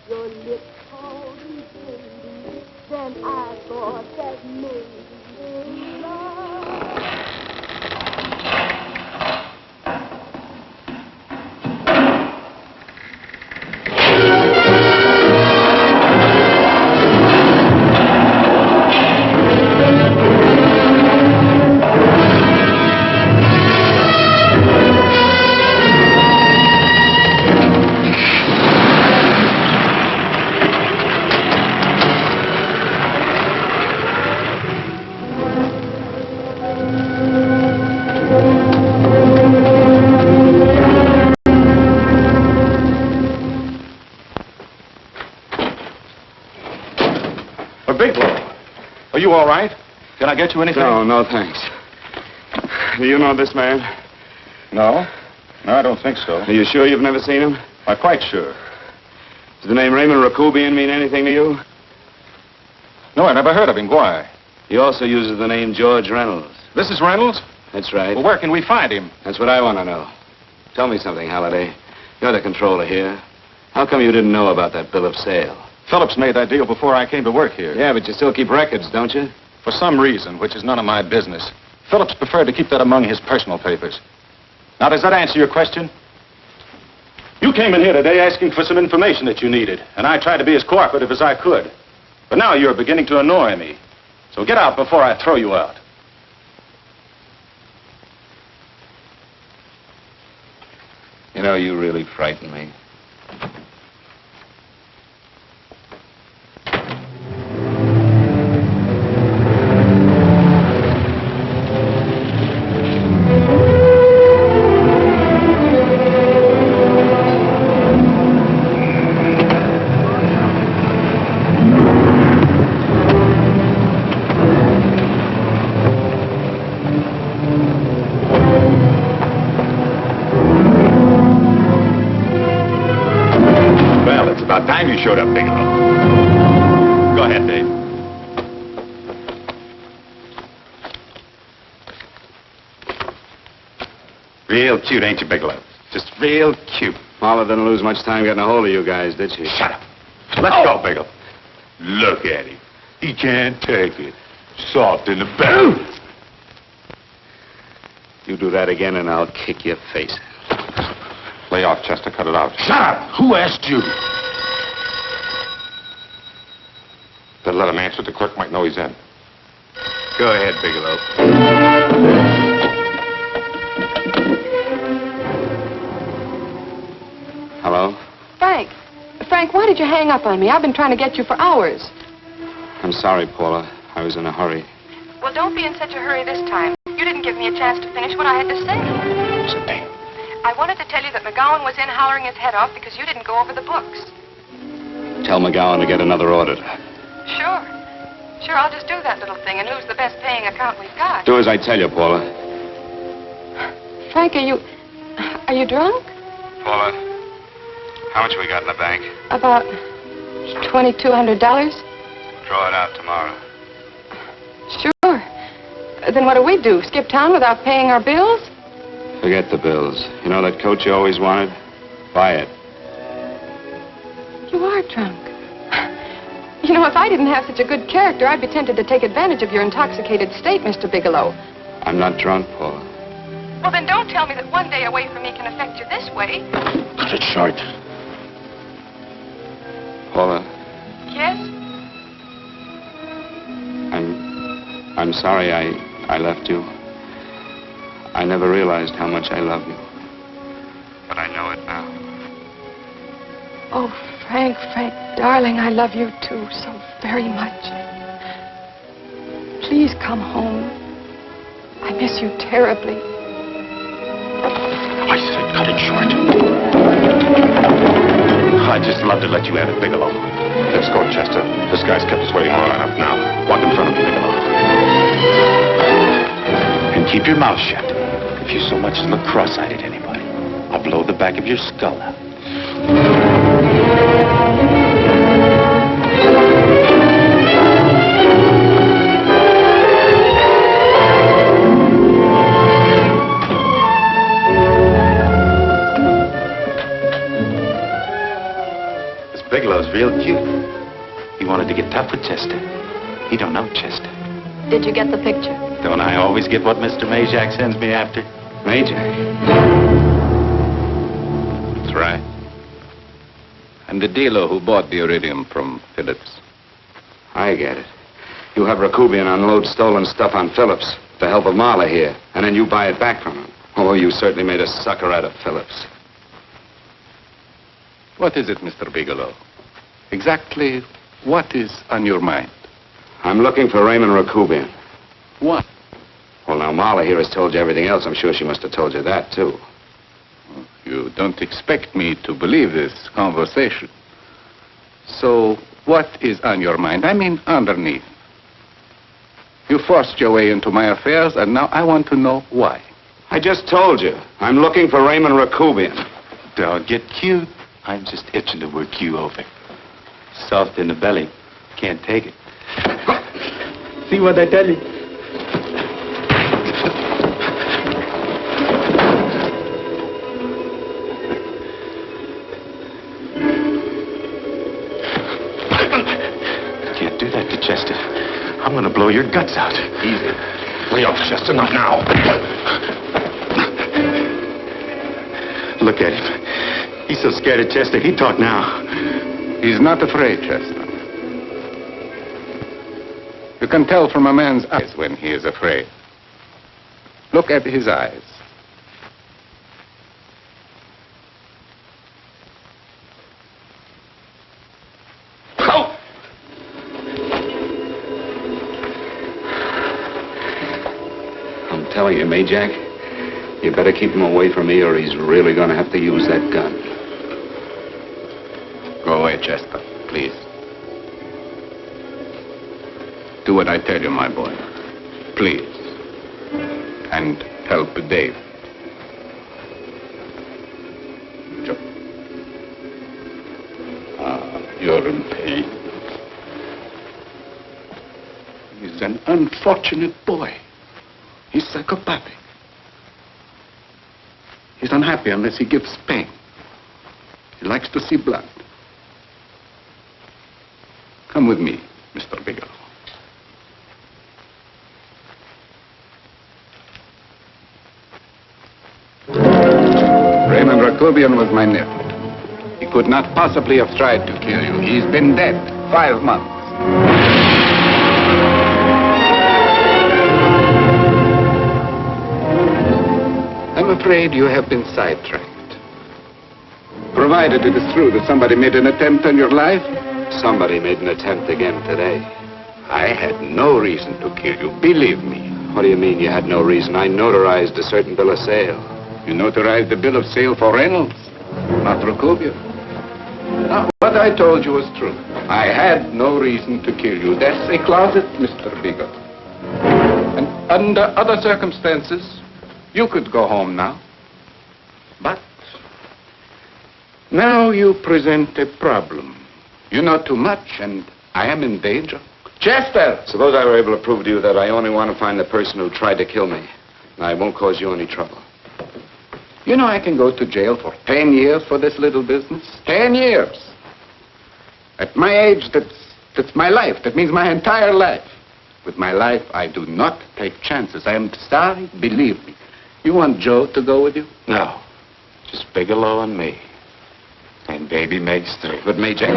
Your lips cold and tender, then I thought that maybe love. Are you all right? Can I get you anything? No, thanks. Do you know this man? No. No, I don't think so. Are you sure you've never seen him? I'm quite sure. Does the name Raymond Rakubian mean anything to you? No, I never heard of him. Why? He also uses the name George Reynolds. This is Reynolds? That's right. Well, where can we find him? That's what I want to know. Tell me something, Halliday. You're the controller here. How come you didn't know about that bill of sale? Phillips made that deal before I came to work here. Yeah, but you still keep records, don't you? For some reason, which is none of my business, Phillips preferred to keep that among his personal papers. Now, does that answer your question? You came in here today asking for some information that you needed, and I tried to be as cooperative as I could. But now you're beginning to annoy me. So get out before I throw you out. You know, you really frighten me. showed up, Bigelow. Go ahead, Dave. Real cute, ain't you, Bigelow? Just real cute. Marla didn't lose much time getting a hold of you guys, did she? Shut up. Let's go, Bigelow. Look at him. He can't take it. Soft in the belly. You do that again and I'll kick your face. Lay off, Chester. Cut it out. Shut up! Who asked you? Better let him answer. The clerk might know he's in. Go ahead, Bigelow. Hello? Frank. Frank, why did you hang up on me? I've been trying to get you for hours. I'm sorry, Paula. I was in a hurry. Well, don't be in such a hurry this time. You didn't give me a chance to finish what I had to say. Something. I wanted to tell you that McGowan was in hollering his head off because you didn't go over the books. Tell McGowan to get another auditor. Sure. Sure, I'll just do that little thing and lose the best paying account we've got. Do as I tell you, Paula. Frank, are you drunk? Paula, how much we got in the bank? About $2,200. Draw it out tomorrow. Sure. Then what do? Skip town without paying our bills? Forget the bills. You know that coat you always wanted? Buy it. You are drunk. You know, if I didn't have such a good character, I'd be tempted to take advantage of your intoxicated state, Mr. Bigelow. I'm not drunk, Paula. Well, then don't tell me that one day away from me can affect you this way. Cut it short. Paula, Yes? I'm sorry I left you. I never realized how much I love you. But I know it now. Oh, Frank, darling, I love you too so very much. Please come home. I miss you terribly. I said cut it short. I'd just love to let you have it, Bigelow. Let's go, Chester. This guy's kept us waiting long enough now. Walk in front of me, Bigelow. And keep your mouth shut. If you so much as look cross-eyed at anybody, I'll blow the back of your skull out. Bigelow's real cute. He wanted to get tough with Chester. He don't know Chester. Did you get the picture? Don't I always get what Mr. Majak sends me after? Majak? That's right. I'm the dealer who bought the iridium from Phillips. I get it. You have Rakubian unload stolen stuff on Phillips with the help of Marla here, and then you buy it back from him. Oh, you certainly made a sucker out of Phillips. What is it, Mr. Bigelow? Exactly what is on your mind? I'm looking for Raymond Rakubian. What? Well, now, Marla here has told you everything else. I'm sure she must have told you that, too. You don't expect me to believe this conversation. So, what is on your mind? I mean, underneath. You forced your way into my affairs, and now I want to know why. I just told you. I'm looking for Raymond Rakubian. Don't get cute. I'm just itching to work you over. Soft in the belly. Can't take it. See what I tell you? Can't do that to Chester. I'm going to blow your guts out. Easy. Lay off, Chester, not now. Look at him. He's so scared of Chester, he'd talk now. He's not afraid, Chester. You can tell from a man's eyes when he is afraid. Look at his eyes. Oh! I'm telling you, Majak, you better keep him away from me or he's really going to have to use that gun. Go away, Chester, please. Do what I tell you, my boy. Please. And help Dave. Joe. You're He's an unfortunate boy. He's psychopathic. He's unhappy unless he gives pain. He likes to see blood. Come with me, Mr. Bigelow. Raymond Rakubian was my nephew. He could not possibly have tried to kill you. He's been dead 5 months. I'm afraid you have been sidetracked. Provided it is true that somebody made an attempt on your life. Somebody made an attempt again today. I had no reason to kill you, believe me. What do you mean you had no reason? I notarized a certain bill of sale. You notarized the bill of sale for Reynolds, not Rakubian. Now, what I told you was true. I had no reason to kill you. That's a closet, Mr. Bigelow. And under other circumstances, you could go home now. But now you present a problem. You know too much, and I am in danger. Chester! Suppose I were able to prove to you that I only want to find the person who tried to kill me. And I won't cause you any trouble. You know I can go to jail for 10 years for this little business. 10 years. At my age, that's my life. That means my entire life. With my life, I do not take chances. I am sorry, believe me. You want Joe to go with you? No. Just Bigelow and me. And baby Meg's too. But Major...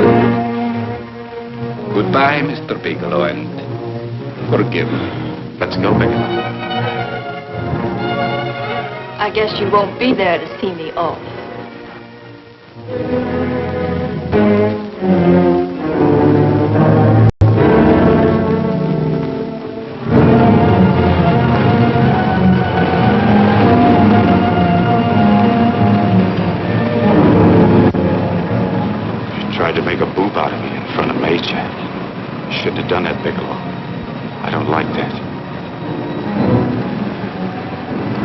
Goodbye, Mr. Bigelow, and forgive me. Let's go, Bigelow. I guess you won't be there to see me off. You tried to make a boob out of me in front of Major. You shouldn't have done that, Bigelow. I don't like that.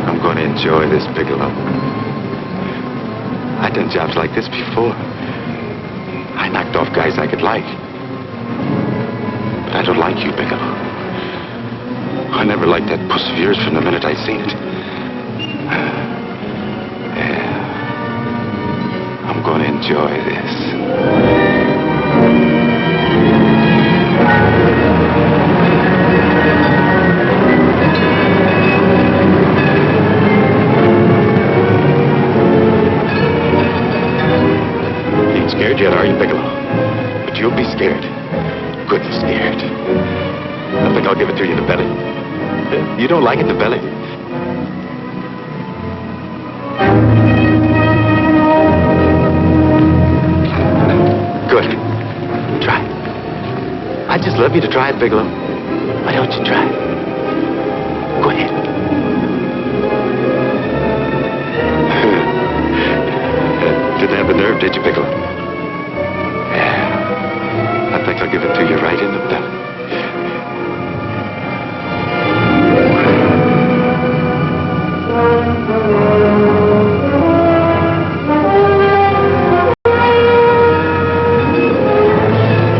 I'm going to enjoy this, Bigelow. I've done jobs like this before. I knocked off guys I could like. But I don't like you, Bigelow. I never liked that puss of yours from the minute I seen it. Yeah. I'm going to enjoy this. Scared yet, are you, Bigelow? But you'll be scared. Good and scared. I think I'll give it to you in the belly. You don't like it in the belly? Good. Try. I'd just love you to try it, Bigelow. Why don't you try it? Go ahead. Didn't have the nerve, did you, Bigelow? I think I'll give it to you right in the belly.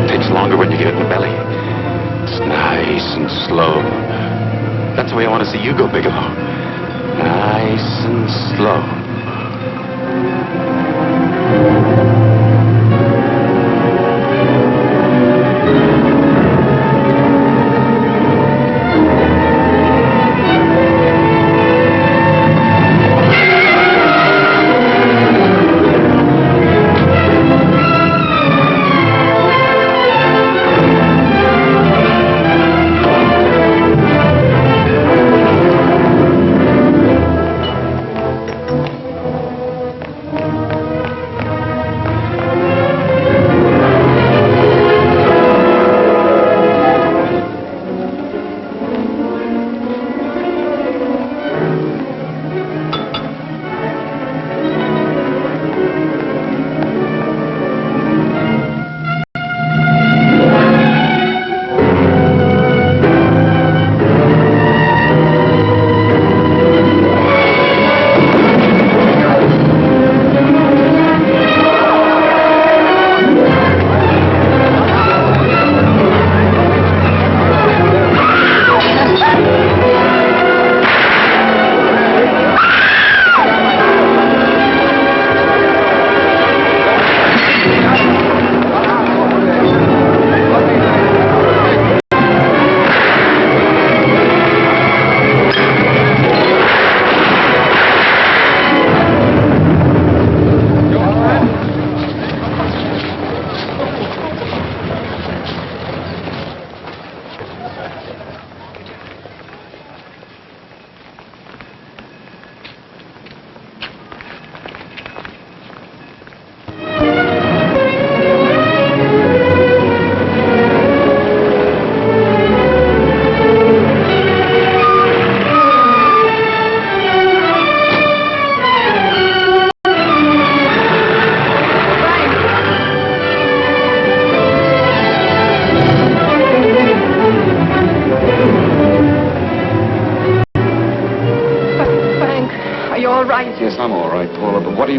Takes longer when you get it in the belly. It's nice and slow. That's the way I want to see you go, Bigelow. Nice and slow.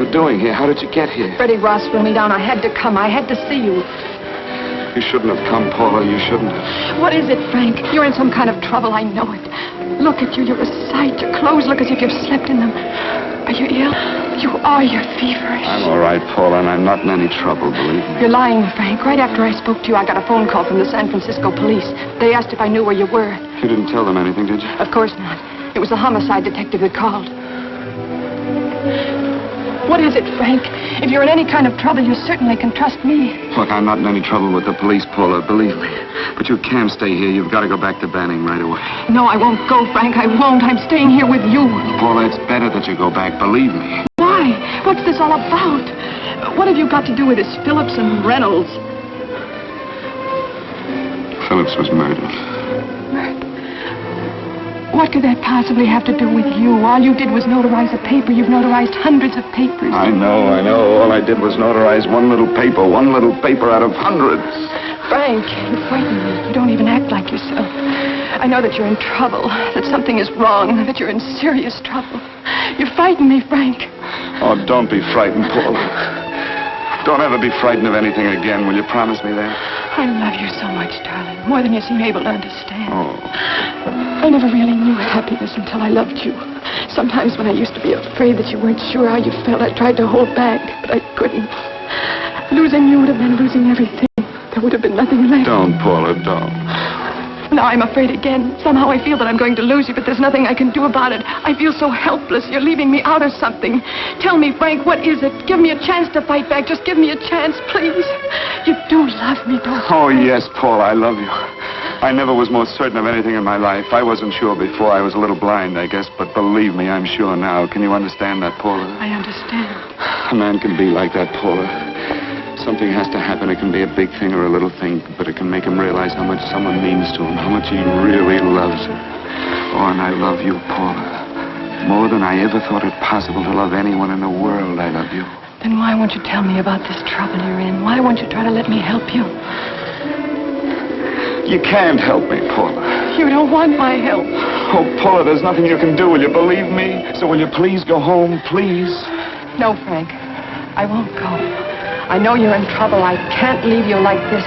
you doing here? How did you get here? Freddie Ross flew me down. I had to come. I had to see you. You shouldn't have come, Paula. You shouldn't have. What is it, Frank? You're in some kind of trouble. I know it. Look at you. You're a sight. Your clothes look as if you've slept in them. Are you ill? You are. You're feverish. I'm all right, Paula, and I'm not in any trouble, believe me. You're lying, Frank. Right after I spoke to you, I got a phone call from the San Francisco police. They asked if I knew where you were. You didn't tell them anything, did you? Of course not. It was the homicide detective that called. What is it, Frank? If you're in any kind of trouble, you certainly can trust me. Look, I'm not in any trouble with the police, Paula, believe me. But you can't stay here. You've got to go back to Banning right away. No, I won't go, Frank. I won't. I'm staying here with you. Paula, it's better that you go back, believe me. Why? What's this all about? What have you got to do with this Phillips and Reynolds? Phillips was murdered. What could that possibly have to do with you? All you did was notarize a paper. You've notarized hundreds of papers. I know. All I did was notarize one little paper out of hundreds. Frank, you frighten me. You don't even act like yourself. I know that you're in trouble, that something is wrong, that you're in serious trouble. You frighten me, Frank. Oh, don't be frightened, Paula. Don't ever be frightened of anything again. Will you promise me that? I love you so much, darling. More than you seem able to understand. Oh. I never really knew happiness until I loved you. Sometimes when I used to be afraid that you weren't sure how you felt, I tried to hold back, but I couldn't. Losing you would have been losing everything. There would have been nothing left. Don't, Paula, don't. Now I'm afraid again. Somehow I feel that I'm going to lose you, but there's nothing I can do about it. I feel so helpless. You're leaving me out of something. Tell me, Frank, what is it? Give me a chance to fight back. Just give me a chance, please. You do love me, don't you? Oh, yes, Paula, I love you. I never was more certain of anything in my life. I wasn't sure before. I was a little blind, I guess, but believe me, I'm sure now. Can you understand that, Paula? I understand. A man can be like that, Paula. Something has to happen. It can be a big thing or a little thing, but it can make him realize how much someone means to him, how much he really loves her. Oh, and I love you, Paula. More than I ever thought it possible to love anyone in the world, I love you. Then why won't you tell me about this trouble you're in? Why won't you try to let me help you? You can't help me, Paula. You don't want my help. Oh, Paula, there's nothing you can do. Will you believe me? So will you please go home, please? No, Frank. I won't go. I know you're in trouble. I can't leave you like this.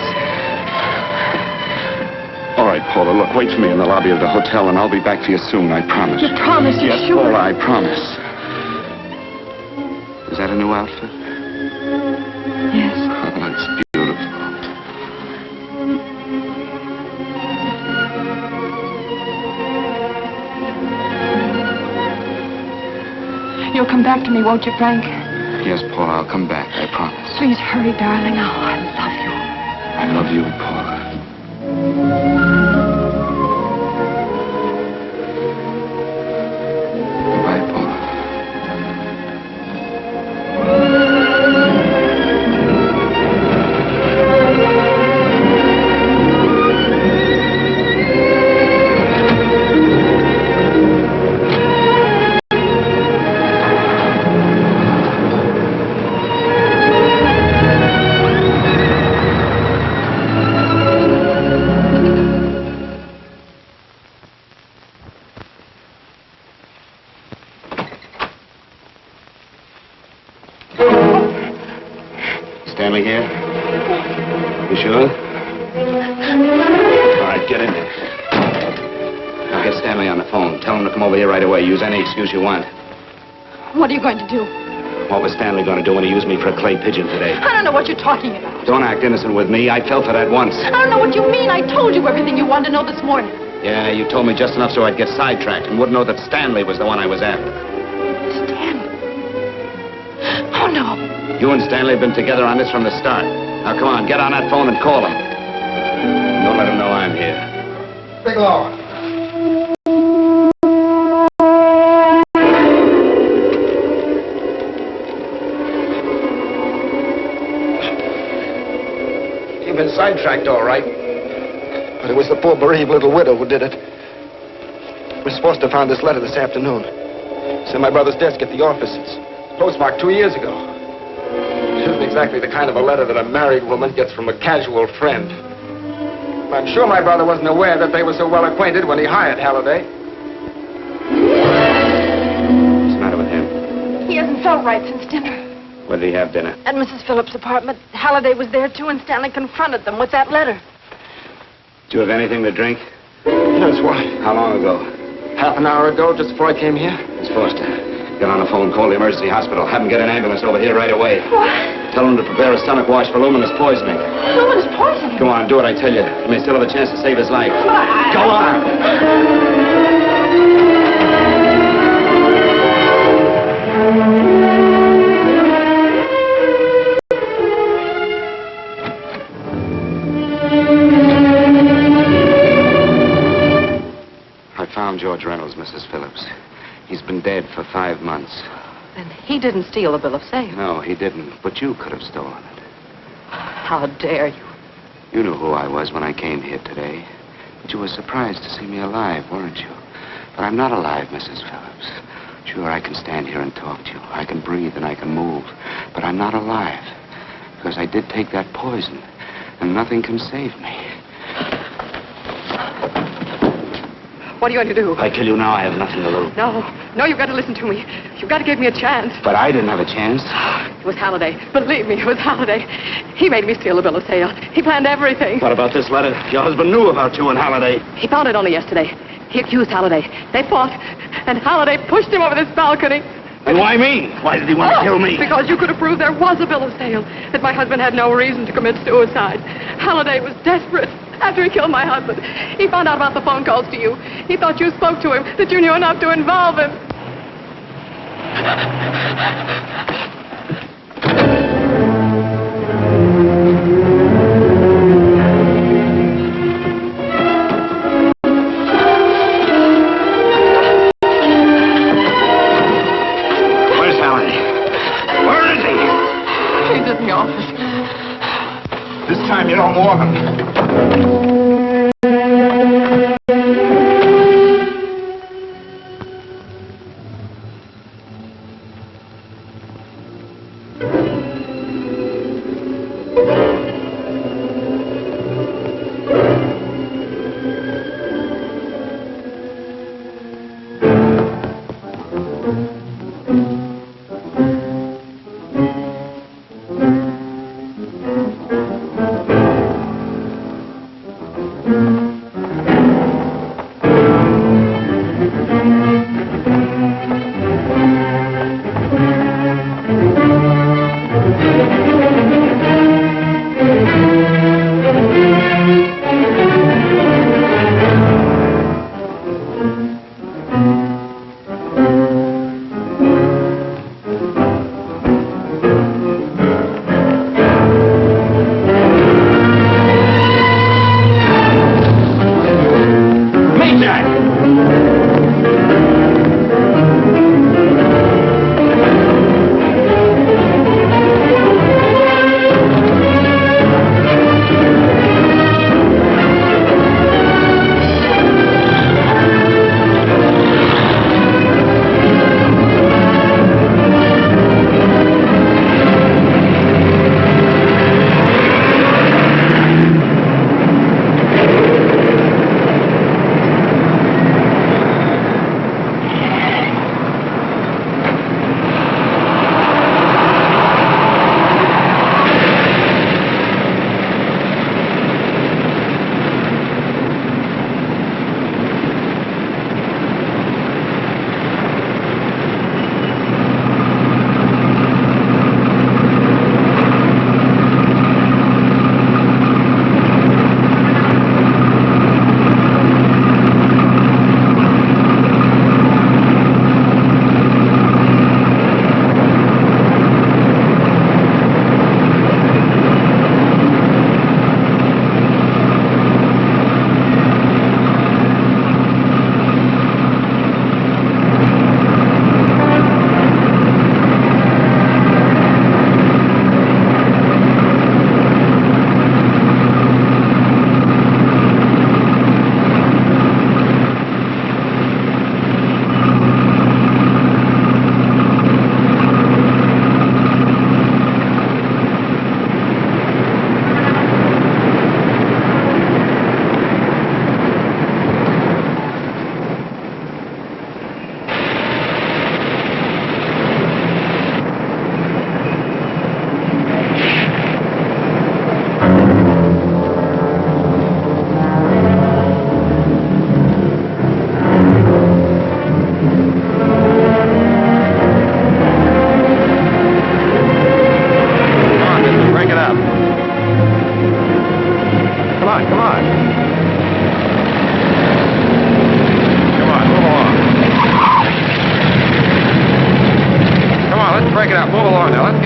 All right, Paula, look, wait for me in the lobby of the hotel, and I'll be back for you soon, I promise. You promise? You're yes, sure? Paula, I promise. Is that a new outfit? Yes. Oh, it's beautiful. You'll come back to me, won't you, Frank? Yes, Paula, I'll come back, I promise. Please hurry, darling. Oh, I love you. I love you, Paula. Goodbye, Paula. Stanley here? You sure? All right, get in there. Now get Stanley on the phone. Tell him to come over here right away. Use any excuse you want. What are you going to do? What was Stanley going to do when he used me for a clay pigeon today? I don't know what you're talking about. Don't act innocent with me. I fell for that once. I don't know what you mean. I told you everything you wanted to know this morning. Yeah, you told me just enough so I'd get sidetracked and wouldn't know that Stanley was the one I was after. Stanley? Oh, no. You and Stanley have been together on this from the start. Now, come on, get on that phone and call him. Don't let him know I'm here. Bigelow. You've been sidetracked, all right. But it was the poor bereaved little widow who did it. We're supposed to have found this letter this afternoon. It's in my brother's desk at the office. It's postmarked 2 years ago. It isn't exactly the kind of a letter that a married woman gets from a casual friend. I'm sure my brother wasn't aware that they were so well acquainted when he hired Halliday. What's the matter with him? He hasn't felt right since dinner. Where did he have dinner? At Mrs. Phillips' apartment. Halliday was there, too, and Stanley confronted them with that letter. Do you have anything to drink? Yes, why? How long ago? Half an hour ago, just before I came here. Miss Foster, get on the phone, call the emergency hospital. Have them get an ambulance over here right away. What? Tell them to prepare a stomach wash for luminous poisoning. Luminous poisoning? Go on, do what I tell you. You may still have a chance to save his life. Go on! I found George Reynolds, Mrs. Phillips. He's been dead for 5 months. Then he didn't steal the bill of sale. No, he didn't. But you could have stolen it. How dare you? You knew who I was when I came here today. But you were surprised to see me alive, weren't you? But I'm not alive, Mrs. Phillips. Sure, I can stand here and talk to you. I can breathe and I can move. But I'm not alive. Because I did take that poison. And nothing can save me. What are you going to do? If I kill you now, I have nothing to lose. No, you've got to listen to me. You've got to give me a chance. But I didn't have a chance. It was Halliday. Believe me, it was Halliday. He made me steal the bill of sale. He planned everything. What about this letter? Your husband knew about you and Halliday. He found it only yesterday. He accused Halliday. They fought, and Halliday pushed him over this balcony. And why me? Why did he want to kill me? Because you could have proved there was a bill of sale, that my husband had no reason to commit suicide. Halliday was desperate. After he killed my husband, he found out about the phone calls to you. He thought you spoke to him, that you knew enough to involve him. Where's Halliday? Where is he? He's in the office. This time you don't want him.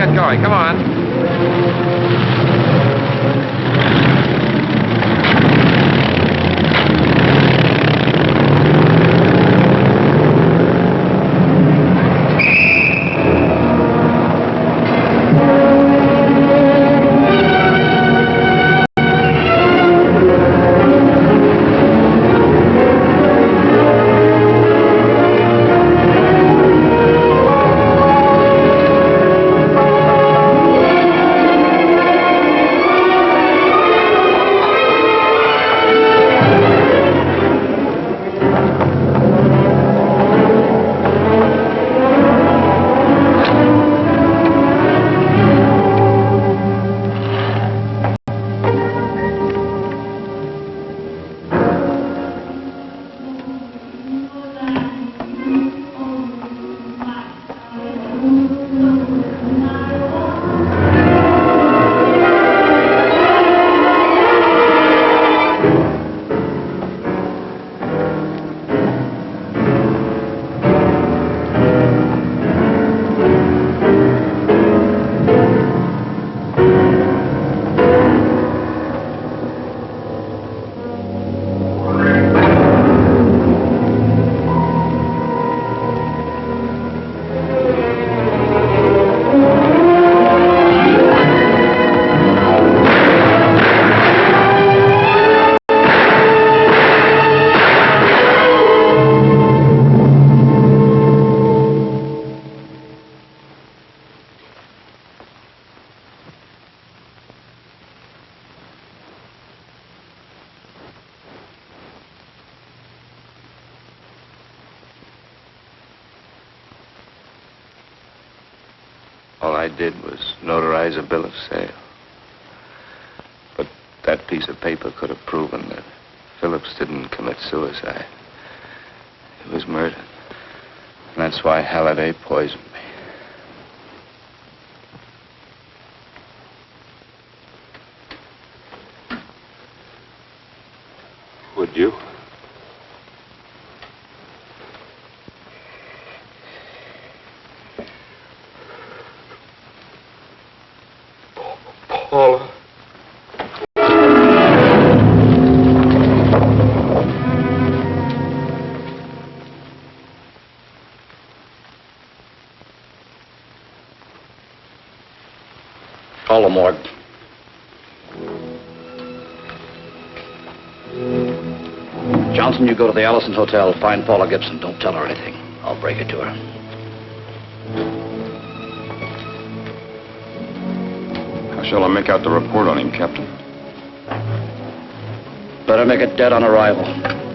get going. Come on. All I did was notarize a bill of sale. But that piece of paper could have proven that Phillips didn't commit suicide. He was murdered. And that's why Halliday poisoned me. Would you? Paula. Call the morgue. Johnson, you go to the Allison Hotel, find Paula Gibson. Don't tell her anything. I'll break it to her. How shall I make out the report on him, Captain? Better make it dead on arrival.